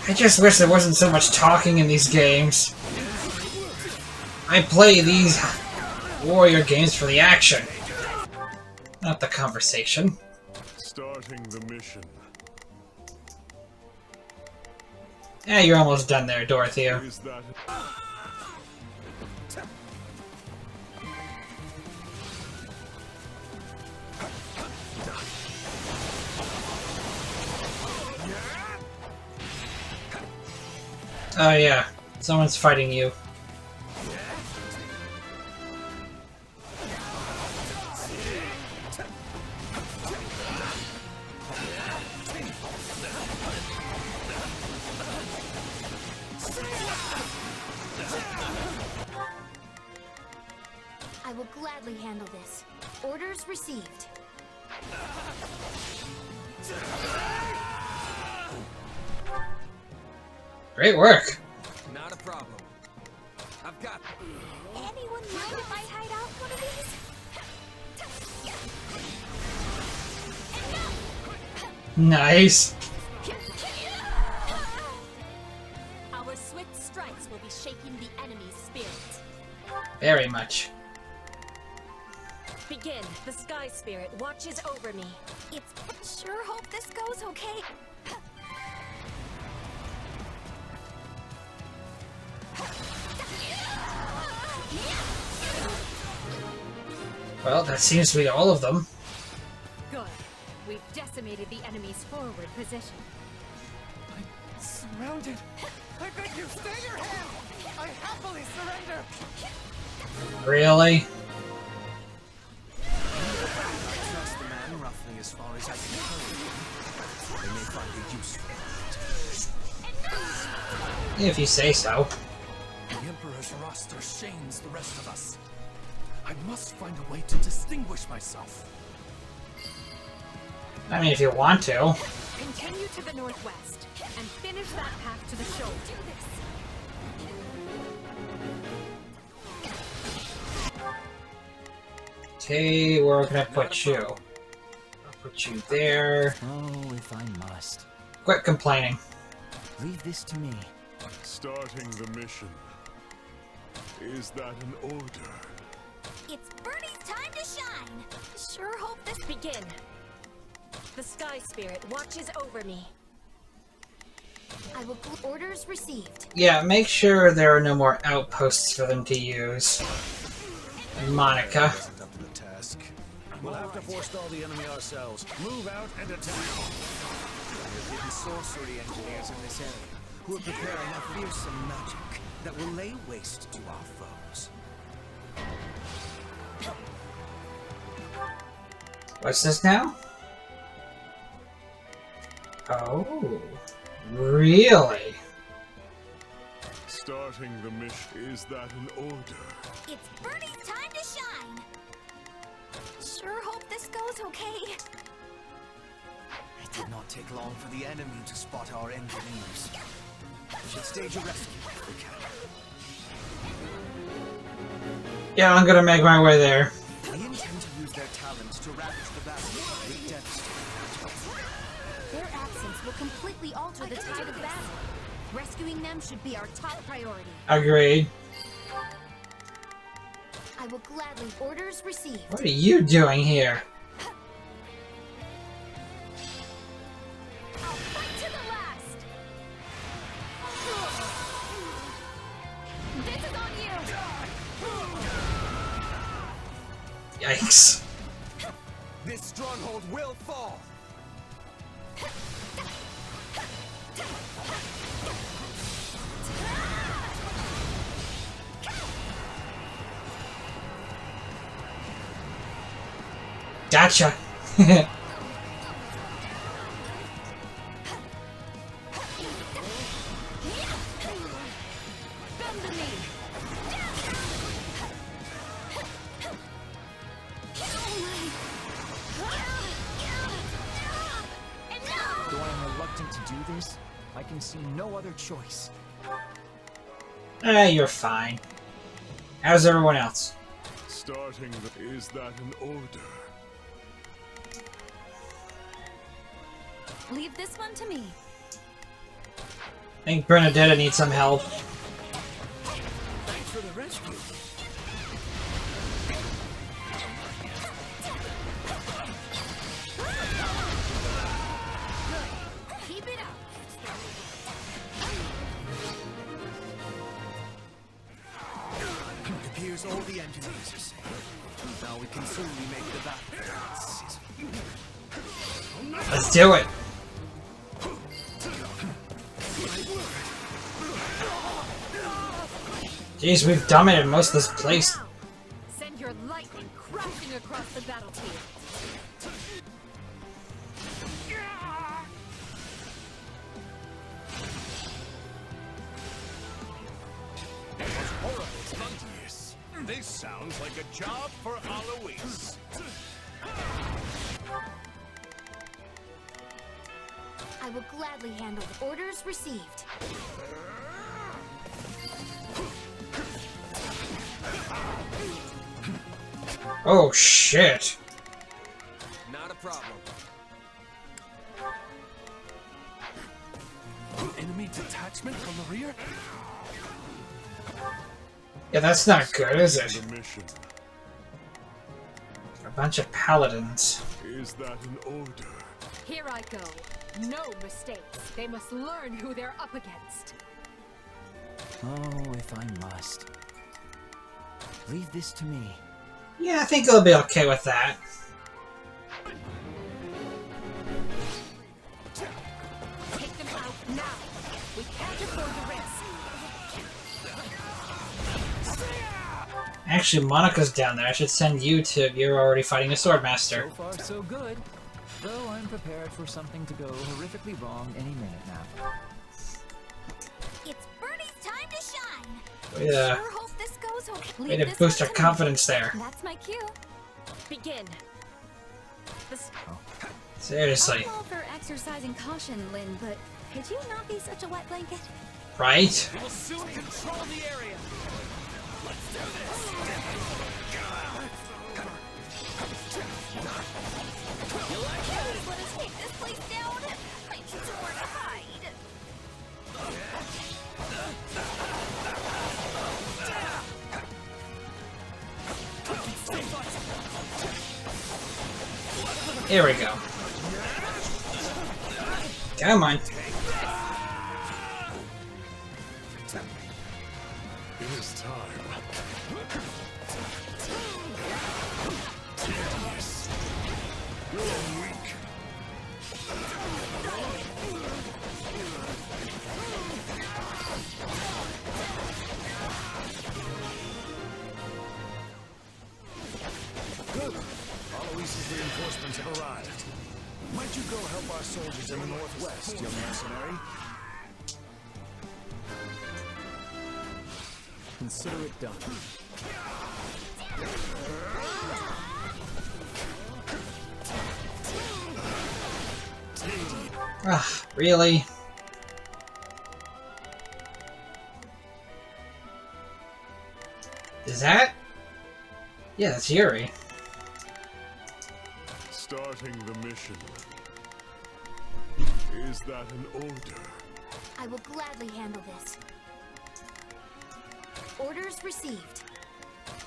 I just wish there wasn't so much talking in these games. I play these warrior games for the action, not the conversation. Starting the mission. Yeah, you're almost done there, Dorothea. Is that... Oh yeah, someone's fighting you. I will gladly handle this. Orders received. Great work. Not a problem. I've got... Anyone mind if I hide out one of these? Nice. Our swift strikes will be shaking the enemy's spirit. Very much. Begin. The Sky Spirit watches over me. It's sure hope this goes okay. Well, that seems to be all of them. Good. We've decimated the enemy's forward position. Surrounded! I beg you, stay your hand! I happily surrender! Really? Trust the man roughly as far as I can carry. They may find it useful. If you say so. The Emperor's roster shames the rest of us. I must find a way to distinguish myself. I mean, if you want to. Continue to the northwest and finish that path to the shore. Do this. Okay, where are we gonna put you? I'll put you there. Oh, if I must. Quit complaining. Leave this to me. Starting the mission. Is that an order? It's Bernie's time to shine! Sure hope this... Begin. The Sky Spirit watches over me. I will... Orders received. Yeah, make sure there are no more outposts for them to use. Monica. Up to the task. We'll have to forestall the enemy ourselves. Move out and attack. There are hidden sorcery engineers in this area who are preparing a fearsome magic that will lay waste to our foes. What's this now? Oh, really? Starting the mission. Is that an order? It's Bernie's time to shine! Sure hope this goes okay. It did not take long for the enemy to spot our engineers. We should stage a rescue if we can. Yeah, I'm gonna make my way there. We intend to use their talents to ravage the battle with devastating magic. Their absence will completely alter the tide of battle. Rescuing them should be our top priority. Agreed. I will gladly... Orders received. What are you doing here? I'll fight to the last! This is on you! Yikes. This stronghold will fall! Gotcha. Though I am reluctant to do this, I can see no other choice. You're fine. How's everyone else? Starting the... Is that an order? Leave this one to me. I think Bernadetta needs some help. Thanks for the rescue. Keep it up. It appears all the engineers are safe. Now we can soon make the battle. Let's do it. Jeez, we've dominated most of this place. Send your lightning crashing across the battlefield. This sounds like a job for Alois. I will gladly handle the orders received. Oh shit. Not a problem. Enemy detachment from the rear? Yeah, that's not good, is it? The mission. A bunch of paladins. Is that an order? Here I go. No mistakes. They must learn who they're up against. Oh, if I must. Leave this to me. Yeah, I think I'll be okay with that. Take them out now. We can't afford the risk. Actually, Monica's down there. I should send you to... You're already fighting a swordmaster. So far, so good. Though I'm prepared for something to go horrifically wrong any minute now. It's Bernie's time to shine. Way to, Sure hope this goes okay. way Leave to this boost one our to me. confidence there. That's my cue. Begin. This... Seriously. I'm all for exercising caution, Lynn, but could you not be such a wet blanket? Right? We'll soon control the area. Let's do this. You like it? Let us take this place down. I need somewhere to hide. Here we go. Come on. It is time. Yes. You're weak. Good. Aloysius' reinforcements have arrived. Might you go help our soldiers in the northwest, young mercenary? Consider it done. Ah, really? Is that? Yeah, that's Yuri. Starting the mission. Is that an order? I will gladly handle this. Orders received.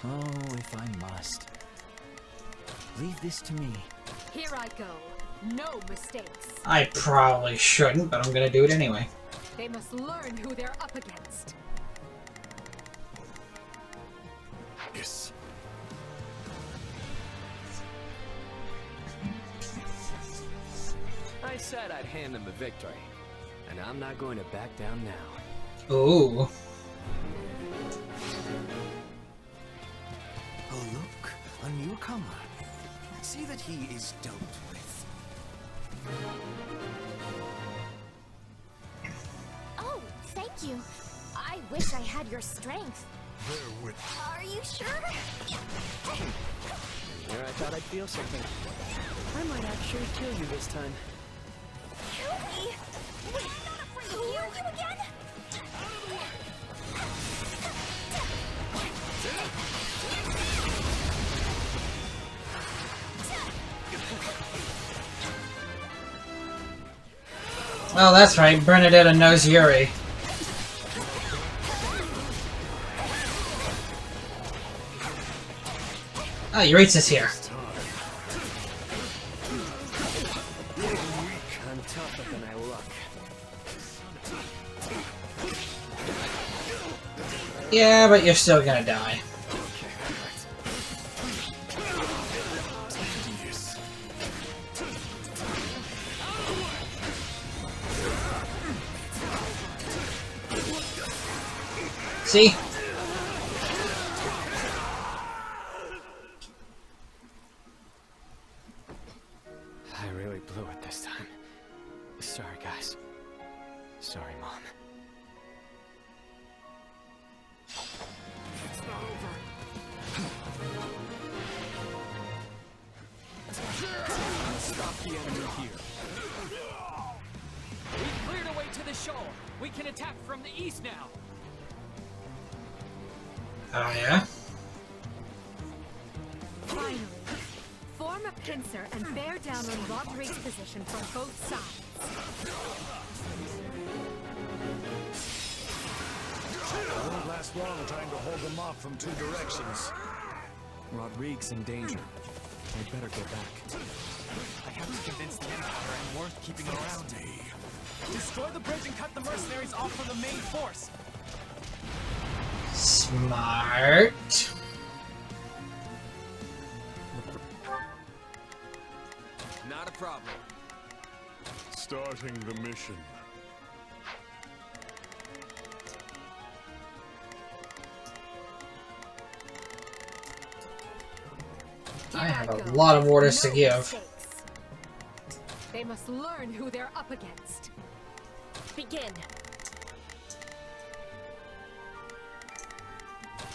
Oh, if I must. Leave this to me. Here I go. No mistakes. I probably shouldn't, but I'm gonna do it anyway. They must learn who they're up against. Yes. I said I'd hand them the victory, and I'm not going to back down now. Ooh. Oh look, a newcomer. See that he is dealt with. Oh, thank you. I wish I had your strength. Are you sure? Here I thought I'd feel something. I might actually kill you this time. Kill me? Wait, I'm not afraid of you. Who are you again? Oh, that's right. Bernadetta knows Yuri. Oh, Yuritsa's here. I'm tougher than I look. Yeah, but you're still gonna die. See? I really blew it this time. Sorry, guys. Sorry, Mom. It's not over. Stop the enemy here. We've cleared a way to the shore. We can attack from the east now. Oh, yeah? Finally. Form a pincer and bear down on Rodrigue's position from both sides. It won't last long trying to hold them off from two directions. Rodrigue's in danger. I'd better go back. I have to convince the Empire I'm worth keeping around. Destroy the bridge and cut the mercenaries off from the main force. Smart. Not a problem. Starting the mission. I have a lot of orders to give. They must learn who they're up against. Begin.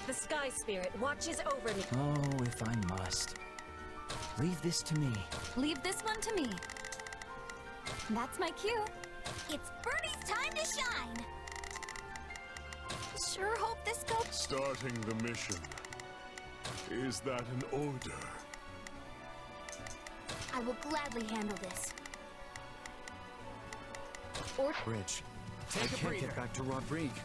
The Sky Spirit watches over me. Oh, if I must. Leave this to me. Leave this one to me. That's my cue. It's Birdie's time to shine. Sure hope this goes. Starting the mission. Is that an order? I will gladly handle this. Bridge. Take I a can't breather. get back to Rodrigue.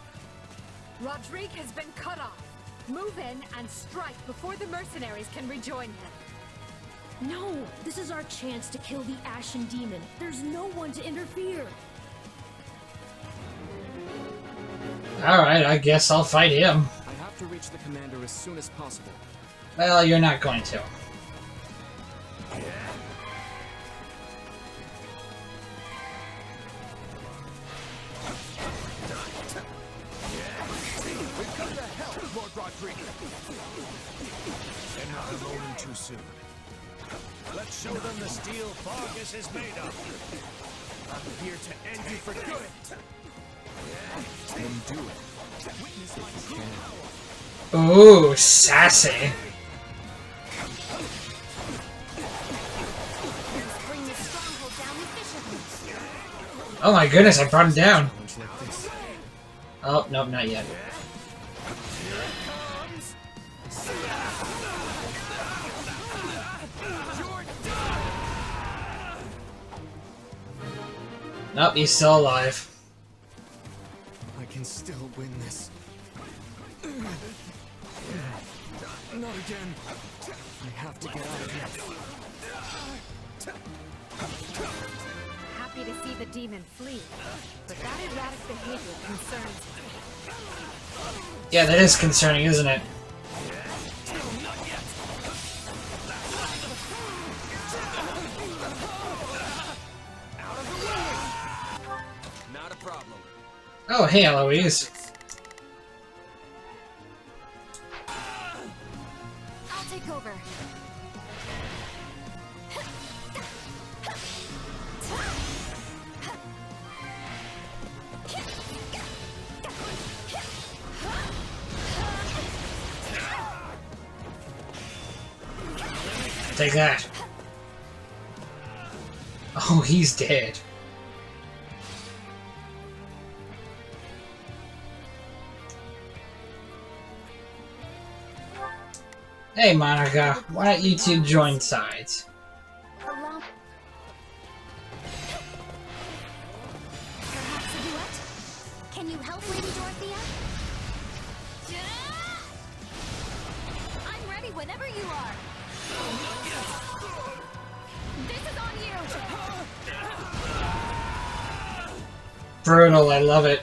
Rodrigue has been cut off. Move in and strike before the mercenaries can rejoin him. No! This is our chance to kill the Ashen Demon. There's no one to interfere. Alright, I guess I'll fight him. I have to reach the commander as soon as possible. Well, you're not going to. And not a moment too soon. Let's show them the steel Fargus is made of. I'm here to end you for good. Then do it. Witness my true power. Ooh, sassy. Oh my goodness, I brought him down. Oh, nope, not yet. Nope, he's still alive. I can still win this. Not again. I have to get out of here. Happy to see the demon flee, but that erratic behavior concerns me. Yeah, that is concerning, isn't it? Not a problem. Oh, hey, Eloise. I'll take over. Take that. Oh, he's dead. Hey, Monica, why don't you two join sides? Perhaps a duet? Can you help, Lady Dorothea? I'm ready whenever you are. This is on you. Brutal, I love it.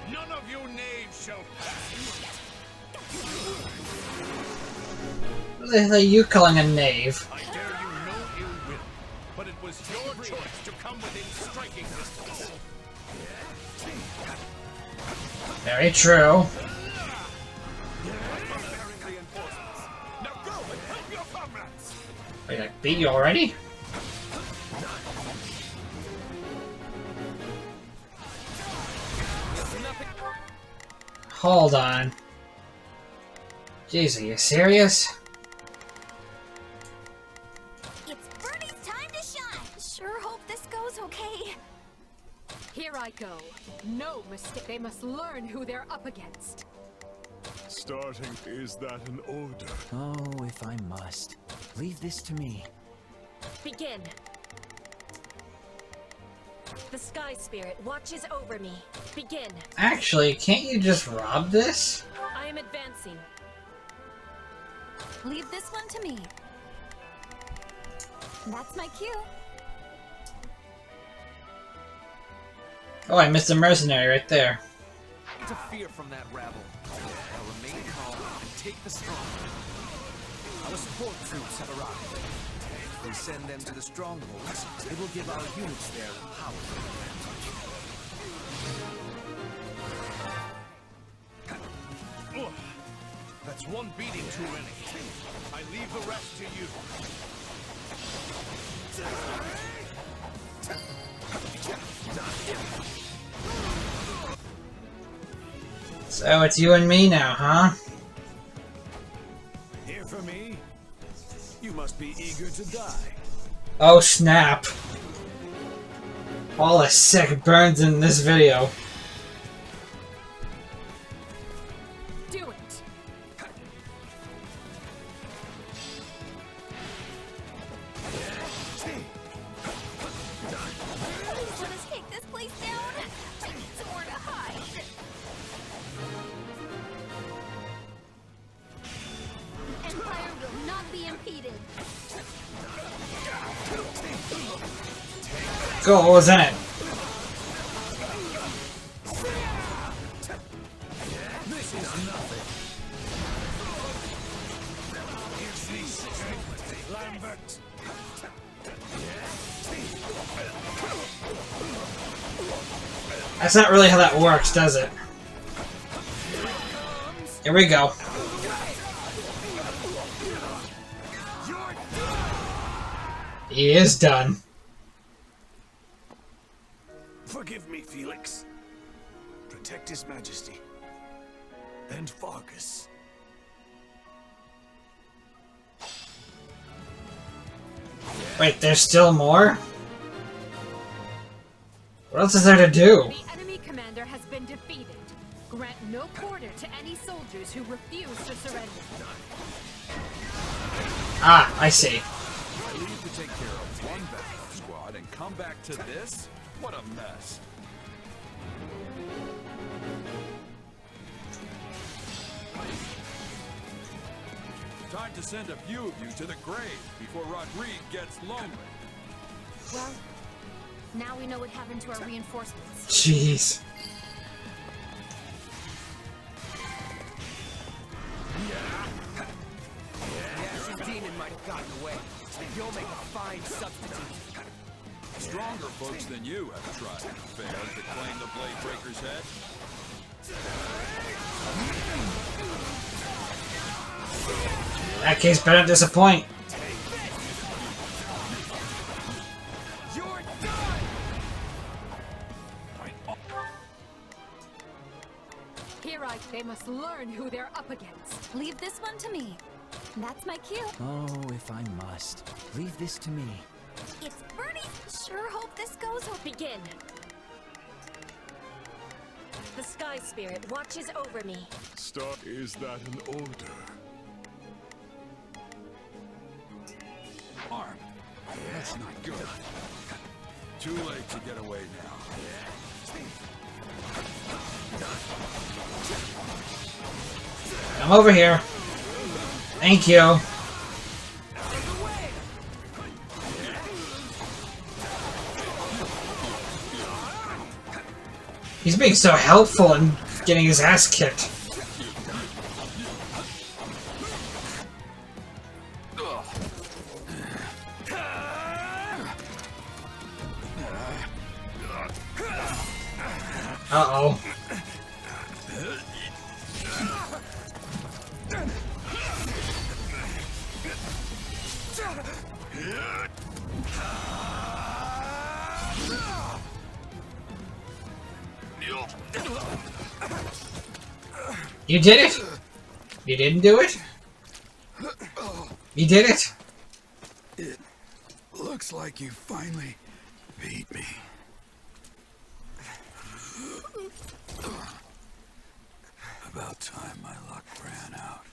None of you knaves shall pass. What the hell are you calling a knave? I dare you no ill will, but it was your choice to come within striking distance. Very true. Now go and help your comrades. Wait, I beat you already? Hold on. Jeez, are you serious? It's Birdie's time to shine. Sure hope this goes okay. Here I go. No mistake. They must learn who they're up against. Starting, is that an order? Oh, if I must. Leave this to me. Begin. The Sky Spirit watches over me. Begin. Actually, can't you just rob this? I am advancing. Leave this one to me. That's my cue. Oh, I missed a mercenary right there. Interfere from that rabble. Now remain calm and take the strong. Our support troops have arrived. If we send them to the strongholds, it will give our units there a powerful advantage. Ugh. That's one beating too many. I leave the rest to you. So it's you and me now, huh? Here for me? You must be eager to die. Oh snap. All the sick burns in this video. Do it. go. What was in it? This is nothing. Lambert. That's not really how that works, does it? Here we go. He is done. Forgive me, Felix. Protect His Majesty. And Fargus. Wait, there's still more? What else is there to do? The enemy commander has been defeated. Grant no quarter to any soldiers who refuse to surrender. Ah, I see. I leave to take care of one backup squad and come back to this? What a mess. Time to send a few of you to the grave before Rodrigue gets lonely. Well, now we know what happened to our reinforcements. Jeez. The Ashen demon might have gotten away. You'll make a fine substitute. Stronger folks than you have tried, fair, to claim the Blade Breaker's head. In that case, better disappoint. Here they must learn who they're up against. Leave this one to me. That's my cue. Oh, if I must. Leave this to me. It's Bernie. Sure hope this goes well. Begin. The Sky Spirit watches over me. Stop. Is that an order? Arm. That's not good. Too late to get away now. I'm over here. Thank you. He's being so helpful in getting his ass kicked. Uh-oh. You did it? You didn't do it? You did it? It looks like you finally beat me. About time my luck ran out.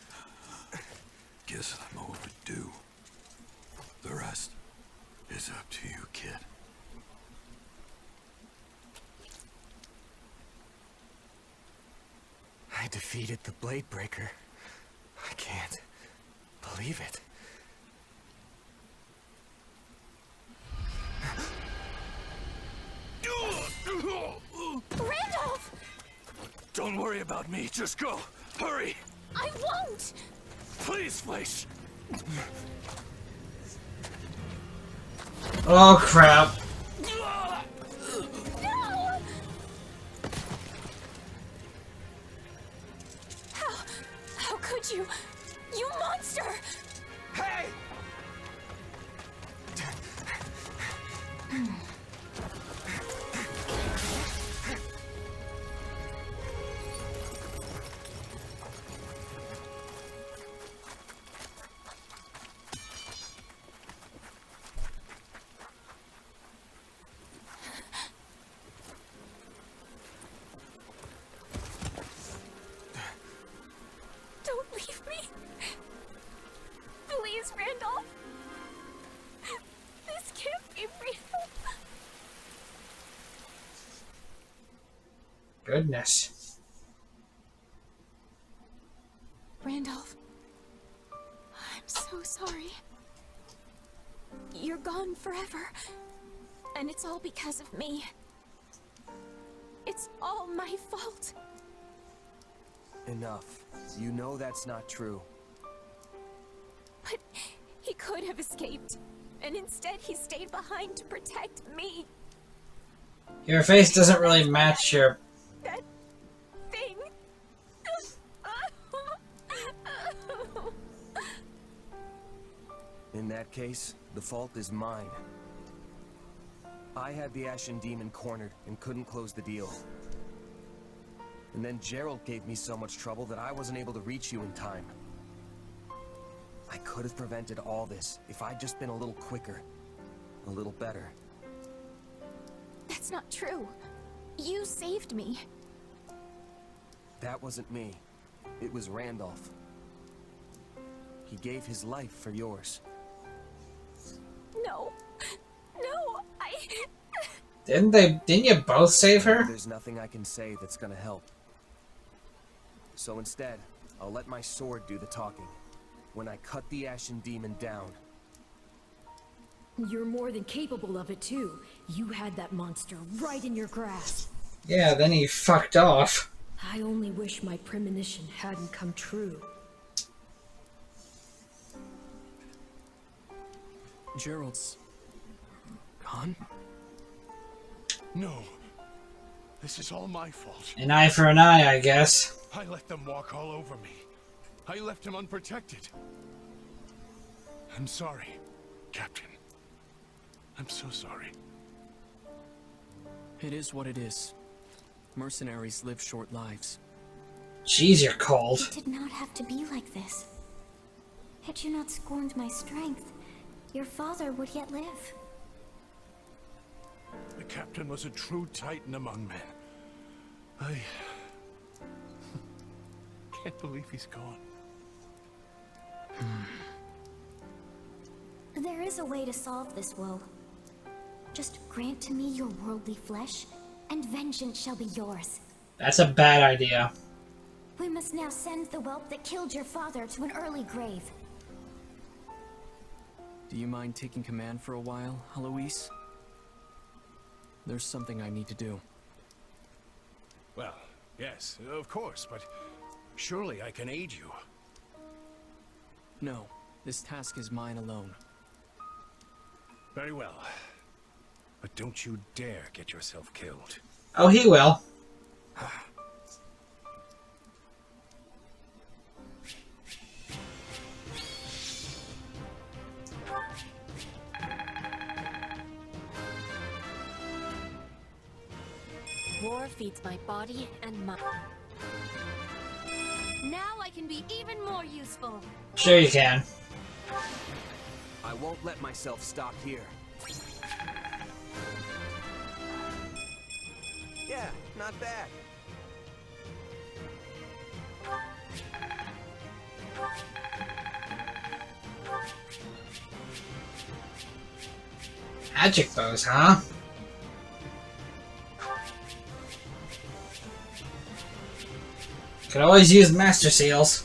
Guess I'm overdue. The rest is up to you, kid. I defeated the Blade Breaker. I can't believe it. Randolph! Don't worry about me. Just go. Hurry. I won't! Please, Fleisch. Oh, crap. No! How could you? You monster! Hey! Don't leave me. Please, Randolph. This can't be real. Goodness. Randolph, I'm so sorry. You're gone forever. And it's all because of me. It's all my fault. Enough. You know that's not true. But he could have escaped. And instead he stayed behind to protect me. Your face doesn't really match your... That thing. In that case, the fault is mine. I had the Ashen Demon cornered and couldn't close the deal. And then Gerald gave me so much trouble that I wasn't able to reach you in time. I could have prevented all this if I'd just been a little quicker, a little better. That's not true. You saved me. That wasn't me. It was Randolph. He gave his life for yours. No. No, Didn't you both save her? There's nothing I can say that's gonna help. So instead, I'll let my sword do the talking. When I cut the Ashen Demon down. You're more than capable of it too. You had that monster right in your grasp. Yeah, then he fucked off. I only wish my premonition hadn't come true. Gerald's gone? No. This is all my fault. An eye for an eye, I guess. I let them walk all over me. I left him unprotected. I'm sorry, Captain. I'm so sorry. It is what it is. Mercenaries live short lives. Jeez, you're cold. It did not have to be like this. Had you not scorned my strength, your father would yet live. The Captain was a true titan among men. I can't believe he's gone. There is a way to solve this woe. Just grant to me your worldly flesh, and vengeance shall be yours. That's a bad idea. We must now send the whelp that killed your father to an early grave. Do you mind taking command for a while, Eloise? There's something I need to do. Well, yes, of course, but surely I can aid you. No, this task is mine alone. Very well. But don't you dare get yourself killed. Oh, he will. War feeds my body and mind. Now I can be even more useful. Sure you can. I won't let myself stop here. Yeah, not bad. Magic bows, huh? Could always use master seals.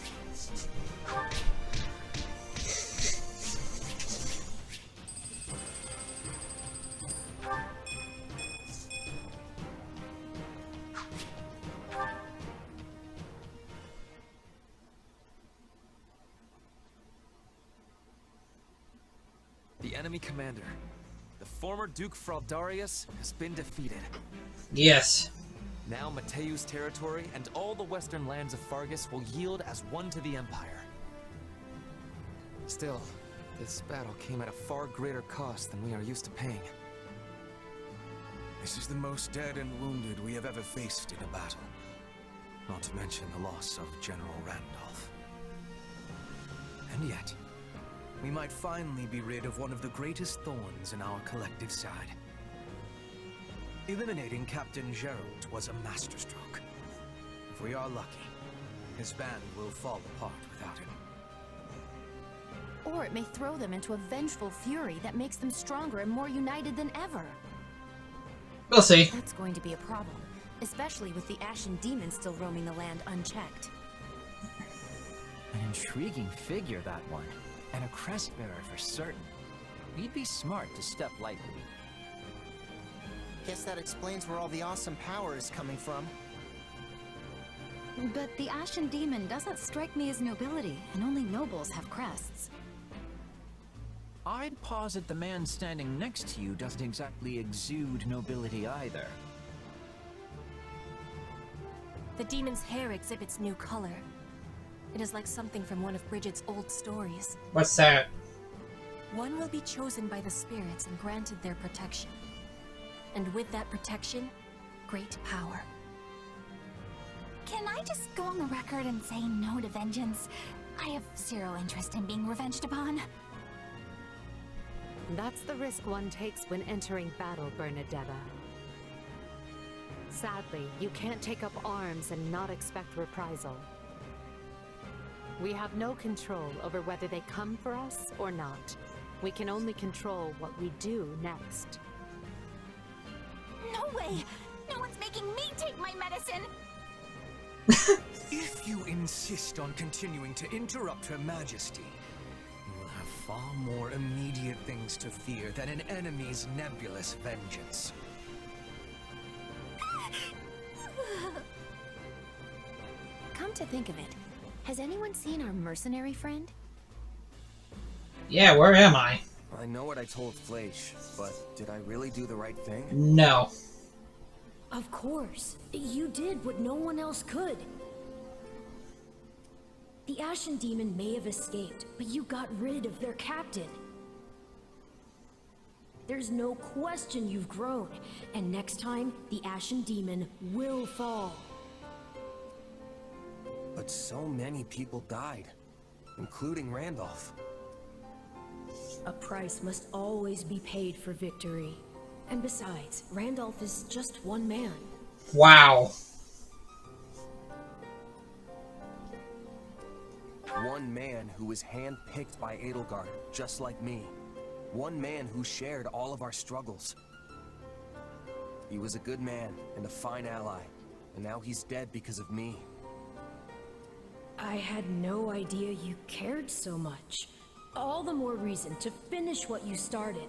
The enemy commander, the former Duke Fraldarius, has been defeated. Yes. Now Mateu's territory and all the western lands of Fargus will yield as one to the Empire. Still, this battle came at a far greater cost than we are used to paying. This is the most dead and wounded we have ever faced in a battle. Not to mention the loss of General Randolph. And yet, we might finally be rid of one of the greatest thorns in our collective side. Eliminating Captain Gerald was a masterstroke. If we are lucky, his band will fall apart without him. Or it may throw them into a vengeful fury that makes them stronger and more united than ever. We'll see. That's going to be a problem, especially with the Ashen Demon still roaming the land unchecked. An intriguing figure, that one. And a crest bearer for certain. We'd be smart to step lightly. Guess that explains where all the awesome power is coming from. But the Ashen Demon doesn't strike me as nobility, and only nobles have crests. I'd posit the man standing next to you doesn't exactly exude nobility either. The demon's hair exhibits new color. It is like something from one of Bridget's old stories. What's that? One will be chosen by the spirits and granted their protection. And with that protection, great power. Can I just go on the record and say no to vengeance? I have zero interest in being revenged upon. That's the risk one takes when entering battle, Bernadetta. Sadly, you can't take up arms and not expect reprisal. We have no control over whether they come for us or not. We can only control what we do next. No way! No one's making me take my medicine! If you insist on continuing to interrupt Her Majesty, you will have far more immediate things to fear than an enemy's nebulous vengeance. Come to think of it, has anyone seen our mercenary friend? Yeah, where am I? I know what I told Fleisch, but did I really do the right thing? No. Of course. You did what no one else could. The Ashen Demon may have escaped, but you got rid of their captain. There's no question you've grown, and next time, the Ashen Demon will fall. But so many people died, including Randolph. A price must always be paid for victory. And besides, Randolph is just one man. Wow. One man who was handpicked by Edelgard, just like me. One man who shared all of our struggles. He was a good man and a fine ally, and now he's dead because of me. I had no idea you cared so much. All the more reason to finish what you started.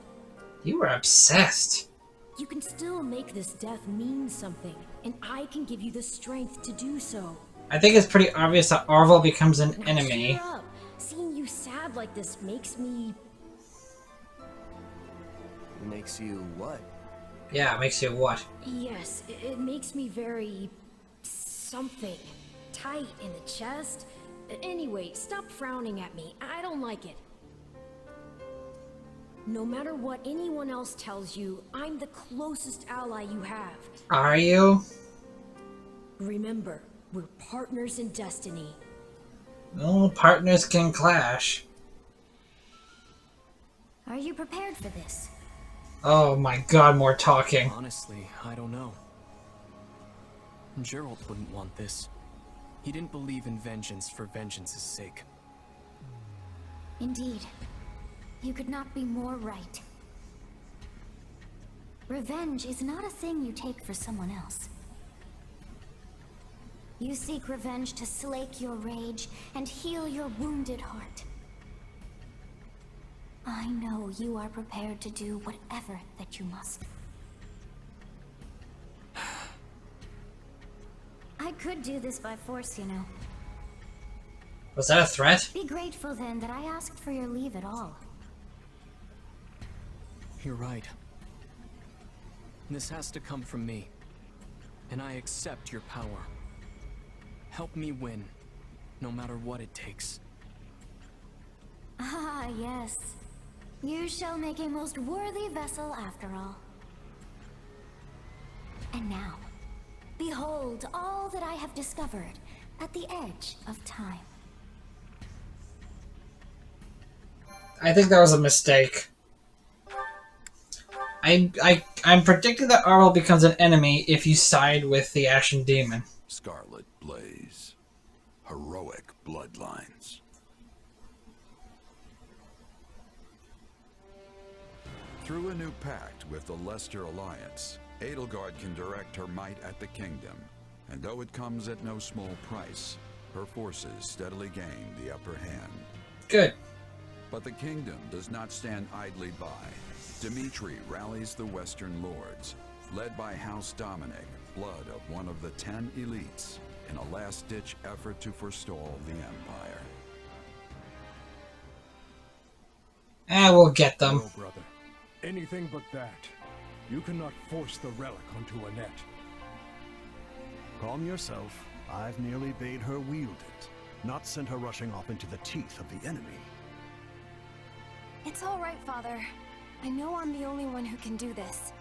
You were obsessed. You can still make this death mean something, and I can give you the strength to do so. I think it's pretty obvious that Arvel becomes an enemy. Cheer up. Seeing you sad like this makes me... Makes you what? Yeah, it makes you what? Yes, it makes me very... something. Tight in the chest. Anyway, stop frowning at me. I don't like it. No matter what anyone else tells you, I'm the closest ally you have. Are you? Remember, we're partners in destiny. Well, partners can clash. Are you prepared for this? Oh my god, more talking. Honestly, I don't know. Gerald wouldn't want this. He didn't believe in vengeance for vengeance's sake. Indeed. You could not be more right. Revenge is not a thing you take for someone else. You seek revenge to slake your rage and heal your wounded heart. I know you are prepared to do whatever that you must. I could do this by force, you know. Was that a threat? Be grateful then that I asked for your leave at all. You're right. This has to come from me. And I accept your power. Help me win, no matter what it takes. Ah, yes. You shall make a most worthy vessel after all. And now, behold all that I have discovered at the edge of time. I think that was a mistake. I'm predicting that Arvel becomes an enemy if you side with the Ashen Demon. Scarlet Blaze. Heroic bloodlines. Through a new pact with the Leicester Alliance, Edelgard can direct her might at the kingdom, and though it comes at no small price, her forces steadily gain the upper hand. Good. But the kingdom does not stand idly by. Dimitri rallies the Western lords, led by House Dominic, blood of one of the 10 elites, in a last-ditch effort to forestall the Empire. We'll get them. No, brother. Anything but that. You cannot force the relic onto Annette. Calm yourself. I've merely bade her wield it, not sent her rushing off into the teeth of the enemy. It's all right, Father. I know I'm the only one who can do this.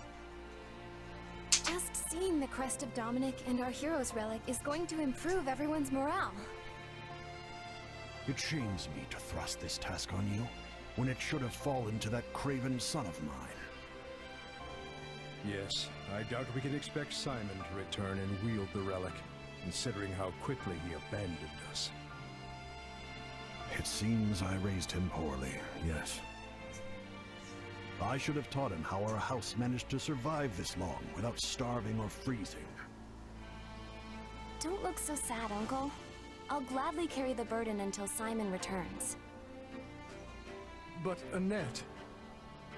Just seeing the crest of Dominic and our hero's relic is going to improve everyone's morale. It shames me to thrust this task on you, when it should have fallen to that craven son of mine. Yes, I doubt we can expect Simon to return and wield the relic, considering how quickly he abandoned us. It seems I raised him poorly, yes. I should have taught him how our house managed to survive this long without starving or freezing. Don't look so sad, Uncle. I'll gladly carry the burden until Simon returns. But Annette...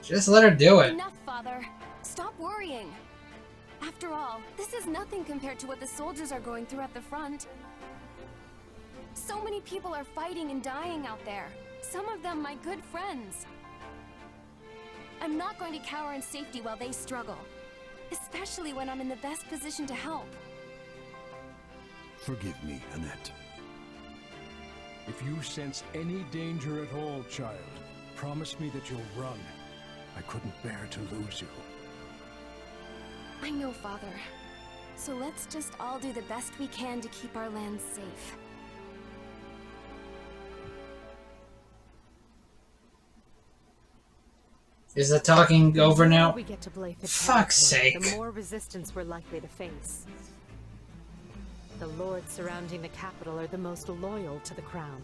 Just let her do it. Enough, Father. Stop worrying. After all, this is nothing compared to what the soldiers are going through at the front. So many people are fighting and dying out there. Some of them my good friends. I'm not going to cower in safety while they struggle. Especially when I'm in the best position to help. Forgive me, Annette. If you sense any danger at all, child, promise me that you'll run. I couldn't bear to lose you. I know, Father. So let's just all do the best we can to keep our land safe. Is the talking over now? We get to Blythe Fuck's sake. The more resistance we're likely to face. The lords surrounding the capital are the most loyal to the crown.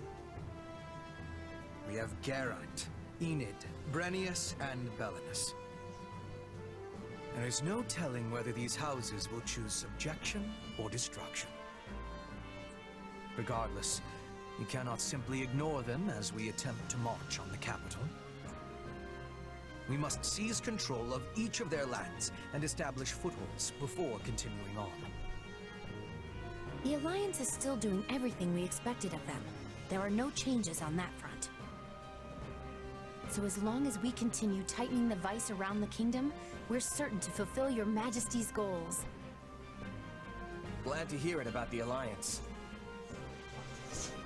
We have Geraint, Enid, Brennius, and Belinus. There is no telling whether these houses will choose subjection or destruction. Regardless, we cannot simply ignore them as we attempt to march on the capital. We must seize control of each of their lands and establish footholds before continuing on. The Alliance is still doing everything we expected of them. There are no changes on that front. So as long as we continue tightening the vice around the kingdom, we're certain to fulfill your Majesty's goals. Glad to hear it about the Alliance.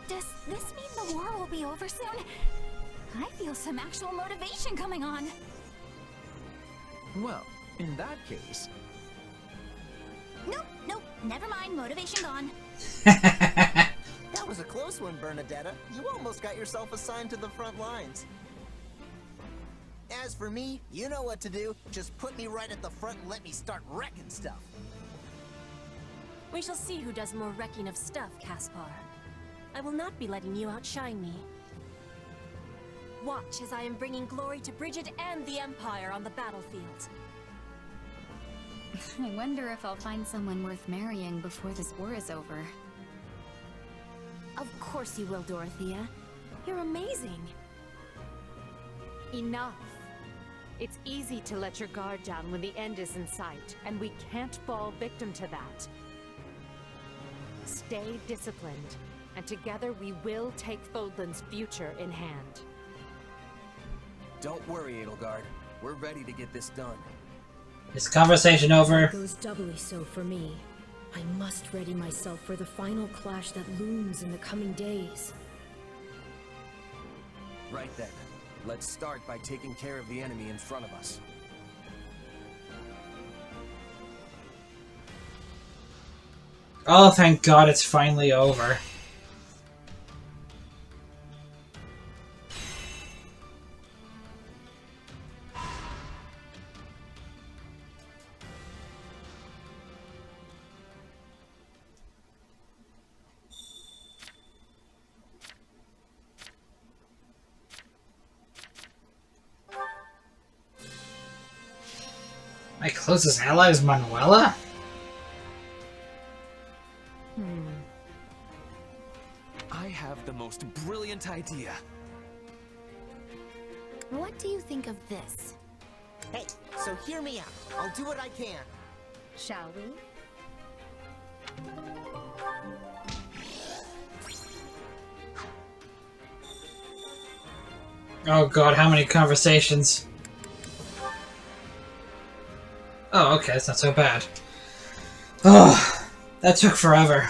Does this mean the war will be over soon? I feel some actual motivation coming on. Well, in that case... Nope, never mind, motivation gone. That was a close one, Bernadetta. You almost got yourself assigned to the front lines. As for me, you know what to do. Just put me right at the front and let me start wrecking stuff. We shall see who does more wrecking of stuff, Caspar. I will not be letting you outshine me. Watch as I am bringing glory to Bridget and the Empire on the battlefield. I wonder if I'll find someone worth marrying before this war is over. Of course you will, Dorothea. You're amazing. Enough. It's easy to let your guard down when the end is in sight, and we can't fall victim to that. Stay disciplined, and together we will take Fodlan's future in hand. Don't worry, Edelgard. We're ready to get this done. Is conversation over? It goes doubly so for me. I must ready myself for the final clash that looms in the coming days. Right then. Let's start by taking care of the enemy in front of us. Oh, thank God it's finally over. My closest ally is Manuela? I have the most brilliant idea. What do you think of this? Hey, so hear me out. I'll do what I can. Shall we? Oh god, how many conversations? Oh, okay, that's not so bad. Oh, that took forever.